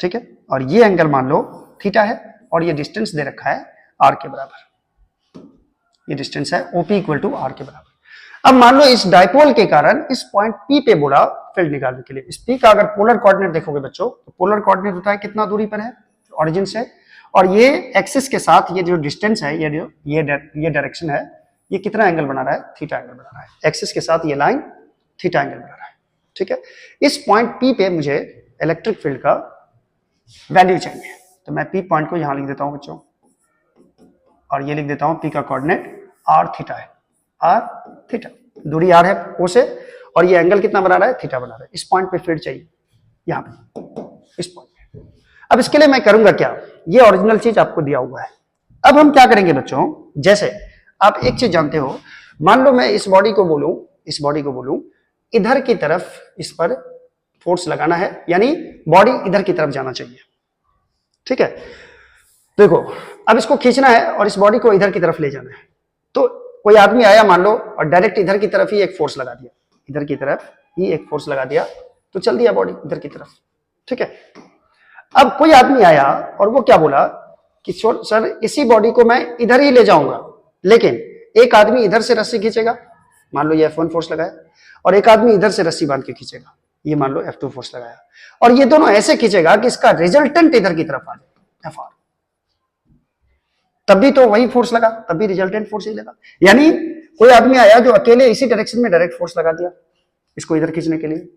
ठीक है, और ये एंगल मान लो थीटा है और ये डिस्टेंस दे रखा है R के बराबर, ये डिस्टेंस है OP इक्वल टू R के बराबर। अब मान लो इस डाइपोल के कारण इस पॉइंट P पे बोला फील्ड निकालने के लिए। इस P का अगर पोलर कोऑर्डिनेट देखोगे बच्चों, तो पोलर कोऑर्डिनेट होता है कितना दूरी पर है ओरिजिन से, और ये एक्सिस के साथ ये जो डिस्टेंस है, ये डायरेक्शन है, ये कितना एंगल बना रहा है, थीटा एंगल बना रहा है। एक्सिस के साथ ये लाइन थीटा एंगल बना रहा है। ठीक है, इस पॉइंट P पे मुझे इलेक्ट्रिक फील्ड का वैल्यू चाहिए, तो मैं P पॉइंट को यहां लिख देता हूं बच्चों, और ये लिख देता हूं P का कोऑर्डिनेट R थीटा है, R थीटा, दूरी R है O से, और ये एंगल कितना बना रहा है, थीटा बना रहा है। इस पॉइंट पे फील्ड चाहिए, यहां पे इस पॉइंट पे। अब इसके लिए मैं करूंगा क्या, ये ओरिजिनल चीज आपको दिया हुआ है। अब हम क्या करेंगे बच्चों, जैसे आप एक चीज जानते हो, मान लो मैं इस बॉडी को बोलूं इधर की तरफ इस पर फोर्स लगाना है, यानी बॉडी इधर की तरफ जाना चाहिए। ठीक है, देखो अब इसको खींचना है और इस बॉडी को इधर की तरफ ले जाना है। तो कोई आदमी आया मान लो और डायरेक्ट इधर की तरफ ही एक फोर्स लगा दिया, इधर की तरफ ही एक फोर्स लगा दिया, तो चल दिया बॉडी इधर की तरफ। ठीक है, अब कोई आदमी आया और वो क्या बोला कि सर इसी बॉडी को मैं इधर ही ले जाऊंगा, लेकिन एक आदमी इधर से रस्सी खींचेगा, मान लो ये F1 फोर्स लगाया, और एक आदमी इधर से रस्सी बांध के खींचेगा, ये मान लो F2 फोर्स लगाया, और ये दोनों ऐसे खींचेगा कि इसका रिजल्टेंट इधर की तरफ आ जाए FR। तब भी तो वही फोर्स लगा, तब भी रिजल्टेंट फोर्स ही लगा। यानी कोई आदमी आया जो अकेले इसी डायरेक्शन में डायरेक्ट फोर्स लगा दिया इसको इधर खींचने के लिए,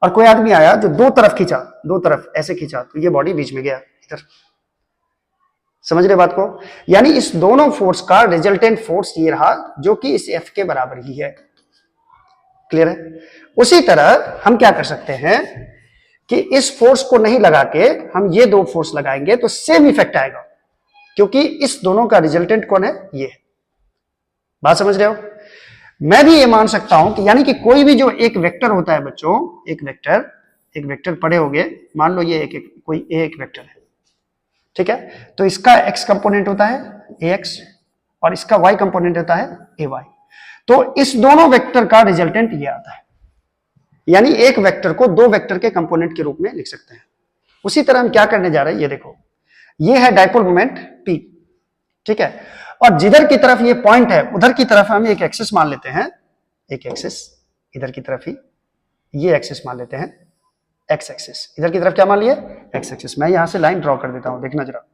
और कोई आदमी आया जो दो तरफ खींचा, दो तरफ ऐसे खींचा, तो ये बॉडी बीच में गया इधर। समझ रहे बात को, यानी इस दोनों फोर्स का रिजल्टेंट फोर्स ये रहा, जो कि इस F के बराबर ही है। क्लियर है। उसी तरह हम क्या कर सकते हैं कि इस फोर्स को नहीं लगा के हम ये दो फोर्स लगाएंगे तो सेम इफेक्ट आएगा, क्योंकि इस दोनों का रिजल्टेंट कौन है, ये है। बात समझ रहे हो। मैं भी ये मान सकता हूं कि यानी कि कोई भी जो एक वेक्टर होता है बच्चों, एक वेक्टर पढ़े होंगे, मान लो ये कोई एक वेक्टर है। ठीक है, तो इसका x कंपोनेंट होता है ax और इसका y कंपोनेंट होता है ay। तो इस दोनों वेक्टर का रिजल्टेंट ये आता है, यानी एक वेक्टर को दो वेक्टर के कंपोनेंट के रूप में लिख सकते हैं। उसी तरह हम क्या करने जा रहे हैं, ये देखो, ये है डाइपोल मोमेंट P। ठीक है, और जिधर की तरफ ये पॉइंट है उधर की तरफ हम एक एक्सिस मान लेते हैं, एक एक्सिस इधर की तरफ ही, ये एक्सिस मान लेते हैं एक्स एक्सिस, इधर की तरफ क्या मान लिए, एक्स एक्सिस। मैं यहां से लाइन ड्रॉ कर देता हूं, देखना जरा,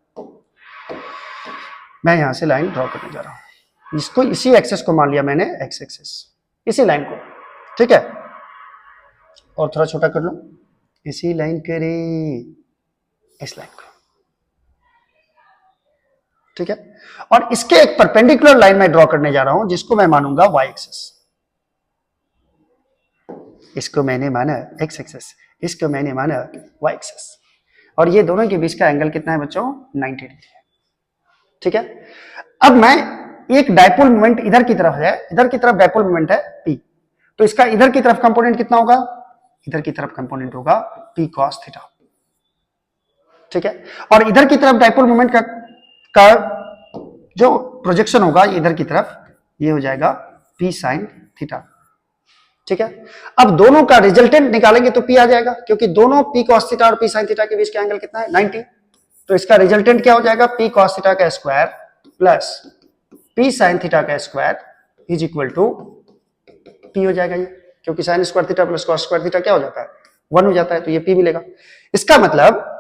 मैं यहां से लाइन ड्रॉ करने जा रहा हूं। इसको, इसी एक्सिस को मान लिया मैंने एक्स एक्सिस, इसी लाइन को। ठीक है, और थोड़ा छोटा कर लो, इसी लाइन करे इस लाइन को। ठीक है, और इसके एक परपेंडिकुलर लाइन में ड्रॉ करने जा रहा हूं, जिसको मैं मानूंगा वाई एक्सिस। इसको मैंने माना एक्स एक्सिस, इसको मैंने माना वाई एक्सिस, और ये दोनों के बीच का एंगल कितना है बच्चों, 90 डिग्री है। ठीक है, अब मैं एक डाइपोल मोमेंट इधर की तरफ है, इधर की तरफ डाइपोल मोमेंट है P, तो इसका इधर की तरफ कंपोनेंट कितना होगा, इधर की तरफ कंपोनेंट होगा P cos थीटा। ठीक है, और इधर की तरफ डाइपोल मोमेंट का जो प्रोजेक्शन होगा इधर की तरफ, ये हो जाएगा p sin थीटा। ठीक है, अब दोनों का रिजल्टेंट निकालेंगे तो p आ जाएगा, क्योंकि दोनों p cos थीटा और p sin थीटा के बीच का एंगल कितना है 90। तो इसका रिजल्टेंट क्या हो जाएगा, p cos थीटा का square plus p sin theta का square is equal to p हो जाएगा ये, क्योंकि sin square theta plus cos square theta क्या हो जाता है 1 हो जाता है, तो ये p मिलेगा। इसका मतलब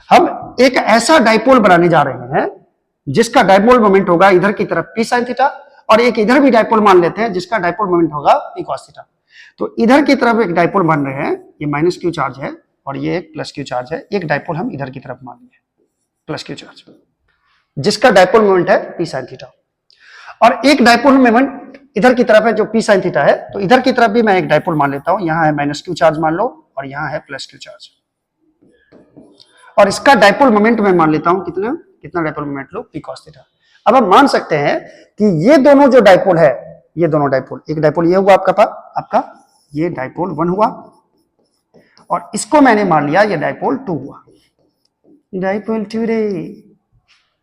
हम एक ऐसा डाइपोल बनाने जा रहे हैं जिसका डाइपोल मोमेंट होगा इधर की तरफ p sin थीटा, और एक इधर भी डाइपोल मान लेते हैं जिसका डाइपोल मोमेंट होगा p cos थीटा। तो इधर की तरफ एक डाइपोल बन रहे हैं, ये माइनस क्यू चार्ज है और ये एक प्लस क्यू चार्ज है, एक डाइपोल हम इधर की तरफ मान लिए प्लस क्यू चार्ज, जिसका डाइपोल मोमेंट है p sin थीटा, और एक डाइपोल मोमेंट इधर की तरफ है जो p sin थीटा है। तो इधर की तरफ भी मैं एक डाइपोल मान लेता हूं, यहां है माइनस क्यू चार्ज मान लो और यहां है प्लस क्यू चार्ज, और इसका डाइपोल मोमेंट मैं मान लेता हूं कितना डाइपोल मोमेंट लो p cos थीटा। अब हम मान सकते हैं कि ये दोनों जो डाइपोल है, ये दोनों डाइपोल, एक डाइपोल ये हुआ आपका ये डाइपोल 1 हुआ, और इसको मैंने मान लिया ये डाइपोल 2 हुआ, डाइपोल 2 रे,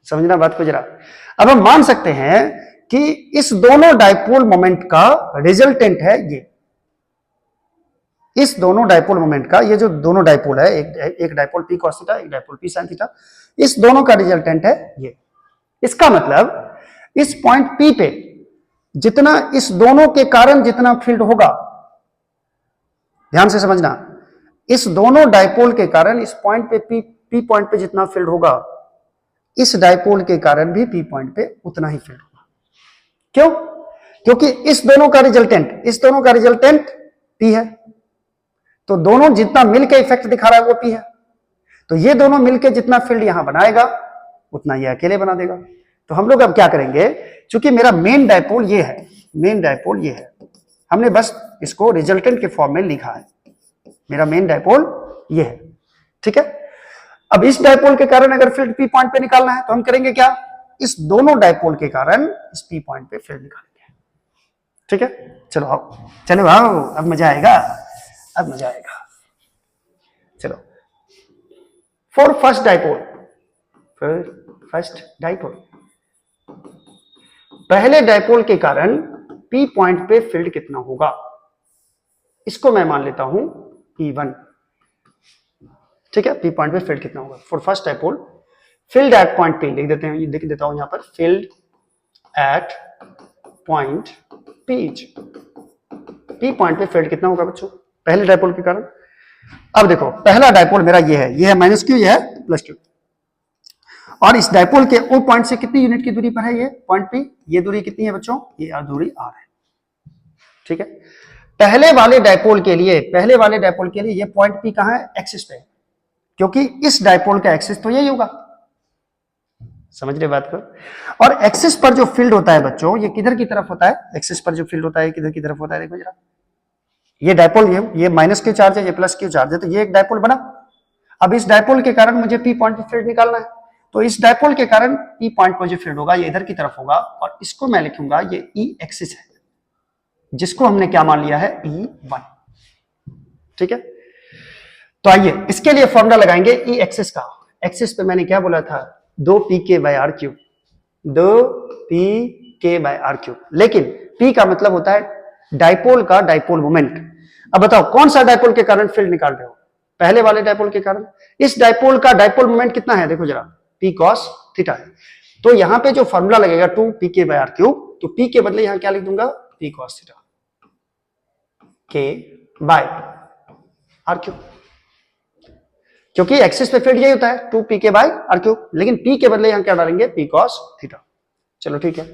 समझना बात को जरा। अब हम मान सकते हैं कि इस दोनों डाइपोल मोमेंट का रिजल्टेंट है ये, इस दोनों डाइपोल मोमेंट का, ये जो दोनों डाइपोल है, एक डाइपोल p cos थीटा, एक डाइपोल p sin थीटा, इस दोनों का रिजल्टेंट है ये। इसका मतलब इस पॉइंट P पे जितना इस दोनों के कारण जितना फील्ड होगा, ध्यान से समझना, इस दोनों डाइपोल के कारण इस पॉइंट पे P पॉइंट पे जितना फील्ड होगा, इस डाइपोल के कारण भी P पॉइंट पे उतना ही फील्ड होगा। क्यों? क्योंकि इस दोनों का रिजल्टेंट P है, तो दोनों जितना मिलके इफेक्ट दिखा रहा है वो P है, तो ये दोनों मिलके जितना फील्ड यहां बनाएगा उतना ये अकेले बना देगा। तो हम लोग अब क्या करेंगे, चूंकि मेरा मेन डाइपोल ये है, हमने बस इसको रिजल्टेंट के फॉर्म में लिखा है, मेरा मेन डाइपोल ये है। ठीक है, अब इस डाइपोल के कारण अगर फील्ड P पॉइंट पे निकालना है तो हम करेंगे क्या, इस दोनों डाइपोल के कारण इस P पॉइंट पे फील्ड निकालेंगे। ठीक है, चलो आओ, अब मजा आएगा। चलो, फॉर फर्स्ट डाइपोल, पहले डाइपोल के कारण P पॉइंट पे फील्ड कितना होगा, इसको मैं मान लेता हूं P1। ठीक है, P पॉइंट पे फील्ड कितना होगा for first dipole, field at point P लिख देता हूं यहां पर, field at point P point पे फील्ड कितना होगा बच्चों पहले डाइपोल के कारण। अब देखो, पहला डाइपोल मेरा ये है माइनस क्यू, ये है प्लस क्यू, और इस डाइपोल के ओ पॉइंट से कितनी यूनिट की दूरी पर है ये पॉइंट P, ये दूरी कितनी है बच्चों, ये दूरी r है। ठीक है, पहले वाले डाइपोल के लिए ये पॉइंट P कहां है, एक्सिस पे, क्योंकि इस डाइपोल का एक्सिस तो यही होगा, समझ रहे बात को। और एक्सिस पर जो फील्ड होता है बच्चों, ये किधर की तरफ होता है, एक्सिस पर जो फील्ड होता है किधर की तरफ होता है, देखो जरा, ये डाइपोल, ये माइनस क्यू चार्ज है, ये प्लस क्यू चार्ज है, तो ये एक डाइपोल बना। अब इस डाइपोल के कारण मुझे P पॉइंट पे फील्ड निकालना है, तो इस डाइपोल के कारण P पॉइंट पर जो फील्ड होगा ये इधर की तरफ होगा, और इसको मैं लिखूंगा ये E एक्सिस है, जिसको हमने क्या मान लिया है E1। ठीक है, तो आइए इसके लिए फॉर्मूला लगाएंगे E एक्सिस का। एक्सिस पे मैंने क्या बोला था, 2pk/r³, 2pk/r³, लेकिन P का मतलब होता है डाइपोल का डाइपोल मोमेंट। अब बताओ कौन सा डाइपोल के कारण फील्ड निकाल रहे हो, पहले वाले डाइपोल के कारण। इस डाइपोल का डाइपोल मोमेंट कितना है, देखो जरा, P cos थीटा है, तो यहां पे जो फॉर्मूला लगेगा 2pk/r³, तो P के बदले यहां क्या लिख दूंगा, P cos थीटा k/r³, क्योंकि एक्सिस पे फील्ड यही होता है 2pk/r³, लेकिन P के बदले यहां क्या डालेंगे, P cos थीटा। चलो ठीक है,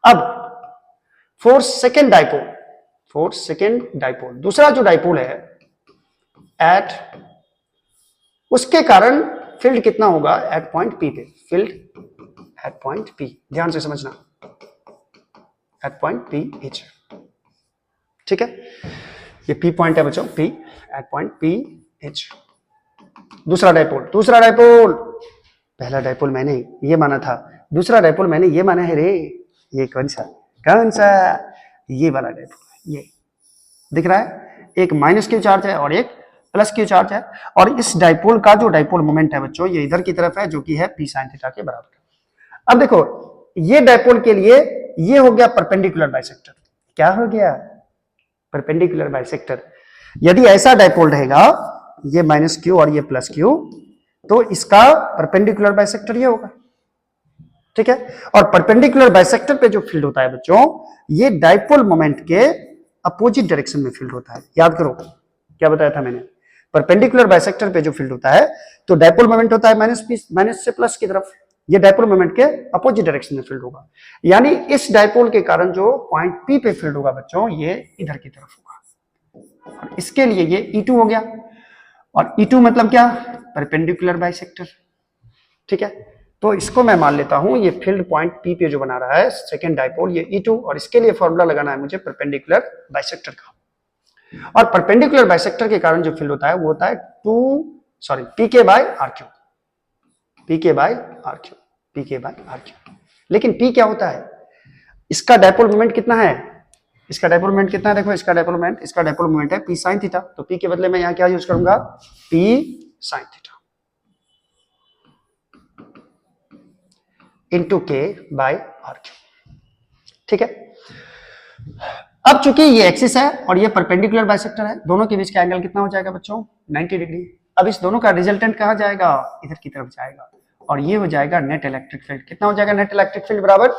अब फॉर सेकेंड डाइपोल, दूसरा जो डाइपोल है एट, उसके कारण फील्ड कितना होगा एट पॉइंट P पे, फील्ड एट पॉइंट P, ध्यान से समझना, एट पॉइंट P। ठीक है, ये P पॉइंट है बच्चों, P एट पॉइंट P। दूसरा डाइपोल, पहला डाइपोल मैंने ये माना था, दूसरा डाइपोल मैंने ये माना है रे, ये कौन सा, ये वाला डाइपोल, ये दिख रहा है, एक माइनस क्यू चार्ज है और एक प्लस क्यू चार्ज है, और इस डाइपोल का जो डाइपोल मोमेंट है बच्चों ये इधर की तरफ है, जो कि है P sin थीटा के बराबर। अब देखो, ये डाइपोल के लिए ये हो गया परपेंडिकुलर बाइसेक्टर, क्या हो गया, परपेंडिकुलर बाइसेक्टर। यदि ऐसा डाइपोल रहेगा, ये माइनस क्यू और ये प्लस क्यू, तो इसका परपेंडिकुलर बाइसेक्टर ये होगा, ठीक है। और परपेंडिकुलर बाइसेक्टर पे जो फील्ड होता है बच्चों, ये डाइपोल मोमेंट के अपोजिट डायरेक्शन में फील्ड होता है। याद करो क्या बताया था मैंने, परपेंडिकुलर बाइसेक्टर पे जो फील्ड होता है, तो डाइपोल मोमेंट होता है माइनस से प्लस की तरफ, ये डाइपोल मोमेंट के अपोजिट डायरेक्शन में फील्ड होगा। यानी इस डाइपोल के कारण जो पॉइंट पी पे फील्ड होगा बच्चों, ये इधर की तरफ होगा, और इसके लिए ये E2 हो गया। और E2 मतलब क्या, परपेंडिकुलर बाइसेक्टर, ठीक है। तो इसको मैं मान लेता हूं ये फील्ड पॉइंट पी पे जो बना रहा है सेकेंड डाइपोल, ये E2, और इसके लिए फॉर्मूला लगाना है मुझे परपेंडिकुलर बाइसेक्टर का। और परपेंडिकुलर बाइसेक्टर के कारण जो फील्ड होता है वो होता है PK by r cube, PK by r cube, PK by r cube. लेकिन P क्या होता है, इसका डाइपोल मोमेंट कितना है, इसका डाइपोल मोमेंट कितना है, देखो इसका डाइपोल मोमेंट है P sin थीटा, तो P के बदले में यहां क्या यूज करूंगा, P sin theta into K by r cube, ठीक है। अब चूंकि ये एक्सिस है और ये परपेंडिकुलर बाइसेक्टर है, दोनों के बीच का एंगल कितना हो जाएगा बच्चों, 90 डिग्री। अब इस दोनों का रिजल्टेंट कहां जाएगा, इधर की तरफ जाएगा, और ये हो जाएगा नेट इलेक्ट्रिक फील्ड। कितना हो जाएगा नेट इलेक्ट्रिक फील्ड, बराबर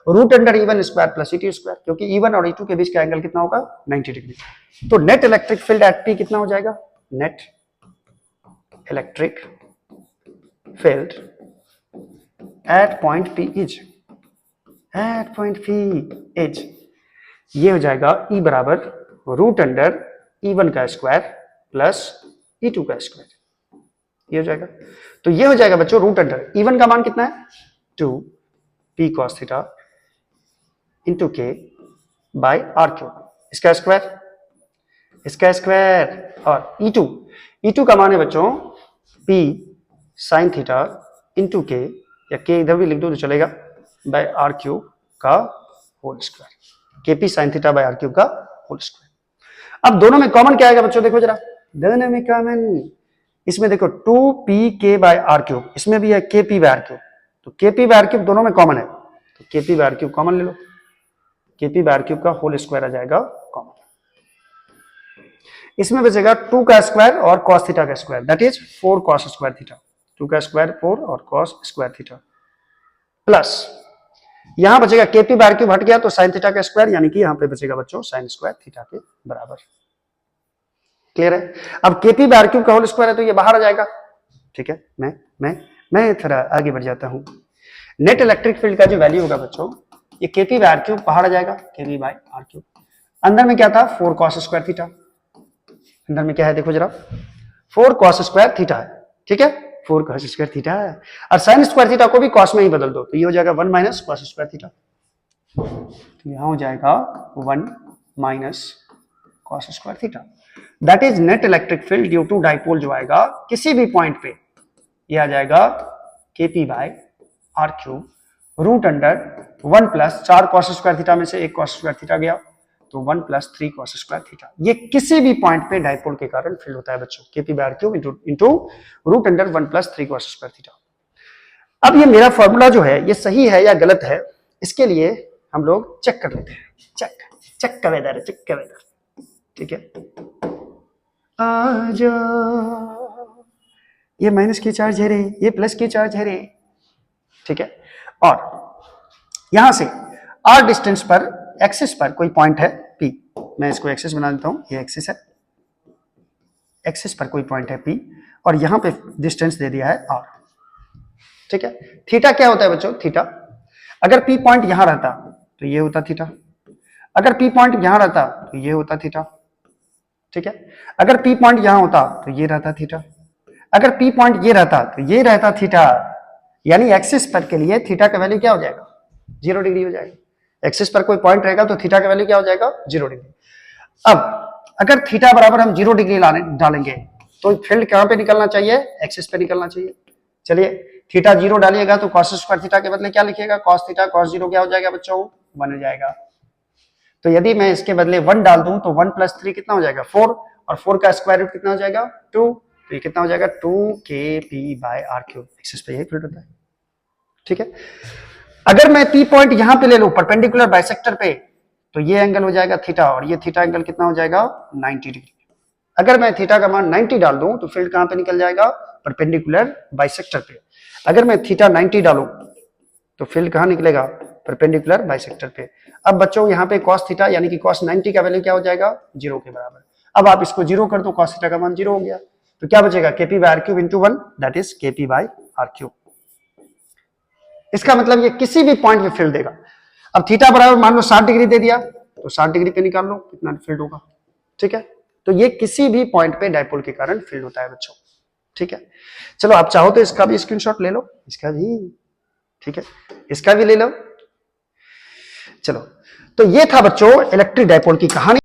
root under E1 square plus E2 square, क्योंकि E1 और E2 के बीच का एंगल कितना होगा, 90 डिग्री। तो net electric field eight P कितना हो जाएगा, net electric field at point P is, ये हो जाएगा E बराबर रूट अंडर E1 का स्क्वायर प्लस E2 का स्क्वायर, ये हो जाएगा। तो ये हो जाएगा बच्चों रूट अंडर E1 का मान कितना है 2 P cos theta into K by r cube, इसका स्क्वायर, और E2 का मान है बच्चों P sin theta into K, या K इधर भी लिख दो तो चलेगा, बाय आर क्यूब का whole square, KP sin theta by r cube का होल स्क्वायर। अब दोनों में कॉमन क्या आएगा बच्चों, देखो जरा, दोनों में कॉमन, इसमें देखो 2PK बाय आर क्यूब, इसमें भी है KP बाय आर क्यूब, तो KP बाय आर क्यूब दोनों में कॉमन है, तो KP by r cube common ले लो, KP बाय आर क्यूब का होल स्क्वायर आ जाएगा कॉमन। इसमें बचेगा 2 का स्क्वायर और cos थीटा का square, that is 4 cos square theta, 2 का स्क्वायर 4 और cos स्क्वायर थीटा, प्लस यहां बचेगा KP बाय आर क्यूब हट गया तो sin थीटा का स्क्वायर, यानी कि यहां पे बचेगा बच्चों sin स्क्वायर थीटा के बराबर। क्लियर है। अब KP बाय आर क्यूब का होल स्क्वायर है तो ये बाहर आ जाएगा, ठीक है। मैं थोड़ा आगे बढ़ जाता हूं। नेट इलेक्ट्रिक फील्ड का जो वैल्यू होगा बच्चों, ये KP बाय आर क्यूब बाहर आ जाएगा, KP बाय आर क्यूब। अंदर में क्या था 4 cos स्क्वायर थीटा, अंदर में क्या है देखो जरा 4 cos स्क्वायर थीटा है, ठीक है, 4 cos स्क्वायर थीटा है, और sin स्क्वायर थीटा को भी cos में ही बदल दो, तो ये हो जाएगा 1 माइनस cos स्क्वायर थीटा, तो यहां हो जाएगा 1 minus cos square theta. That is net electric field due to dipole जो आएगा किसी भी पॉइंट पे, ये आ जाएगा KP by r cube root under 1 plus 4 cos square theta में से 1 cos स्क्वायर थीटा गया, तो 1 प्लस 3 cos स्क्वायर थीटा। ये किसी भी पॉइंट पे डाइपोल के कारण फील्ड होता है बच्चों, KP by r cube into root under 1 plus 3 cos square theta. अब ये मेरा फॉर्मूला जो है ये सही है या गलत है, इसके लिए हम लोग चेक कर लेते हैं, चेक का वेदर, ठीक है। आजा, ये माइनस की चार्ज है रे, ये प्लस की चार्ज है रे, ठीक है। और यहां से r डिस्टेंस पर एक्सिस पर कोई पॉइंट है P, मैं इसको एक्सिस बना देता हूं, ये एक्सिस है, एक्सिस पर कोई पॉइंट है P, और यहां पे डिस्टेंस दे दिया है r, ठीक है। थीटा क्या होता है बच्चों, थीटा अगर P पॉइंट यहां रहता तो ये होता थीटा, अगर P पॉइंट यहां रहता तो ये होता थीटा, ठीक है। अगर P पॉइंट यहां होता तो ये रहता थीटा, अगर P पॉइंट ये रहता तो ये रहता थीटा, यानी एक्सिस पर के लिए थीटा का वैल्यू क्या हो जाएगा 0 डिग्री हो जाएगा। एक्सिस पर कोई पॉइंट रहेगा तो थीटा का वैल्यू क्या हो जाएगा 0 डिग्री। अब अगर थीटा बराबर हम 0 डिग्री डालेंगे तो फील्ड कहां पे निकलना चाहिए, एक्सिस पे निकलना चाहिए। चलिए थीटा 0 डालिएगा तो cos स्क्वायर थीटा के बदले क्या लिखिएगा, cos थीटा, cos 0 क्या हो जाएगा बच्चों 1 हो जाएगा। तो यदि मैं इसके बदले 1 डाल दूं तो 1 प्लस 3 कितना हो जाएगा 4, और 4 का स्क्वायर रूट कितना हो जाएगा 2, तो ये कितना हो जाएगा 2KP bye r cube, axis पे यही फील्ड होता है, ठीक है। अगर मैं P पॉइंट यहां पे ले लूं परपेंडिकुलर बाइसेक्टर पे, तो ये एंगल हो जाएगा थीटा, और ये थीटा एंगल कितना हो जाएगा 90 डिग्री। अगर मैं थीटा का मान 90 डाल दूं तो फील्ड कहां पे निकल जाएगा, परपेंडिकुलर बाइसेक्टर पे। अगर मैं थीटा 90 डालूं तो फील्ड कहां निकलेगा, परपेंडिकुलर बाइसेक्टर पे। अब बच्चों यहाँ पे cos थीटा यानी कि cos 90 का वैल्यू क्या हो जाएगा, 0 के बराबर। अब आप इसको 0 कर दो, cos थीटा का मान 0 हो गया, तो क्या बचेगा, kp by r cube into 1, that is kp by r cube. इसका मतलब ये किसी भी पॉइंट पे फील्ड देगा। अब थीटा बराबर मान लो 60 डिग्री दे दिया, तो 60 डिग्री पे निकाल लो कितना फील्ड होगा, ठीक है। तो ये किसी भी पॉइंट पे डायपोल के कारण फील्ड होता है बच्चों, ठीक है। चलो आप चाहो तो इसका भी स्क्रीनशॉट ले लो, इसका भी, ठीक है, इसका भी ले लो। चलो, तो ये था बच्चों इलेक्ट्रिक डायपोल की कहानी।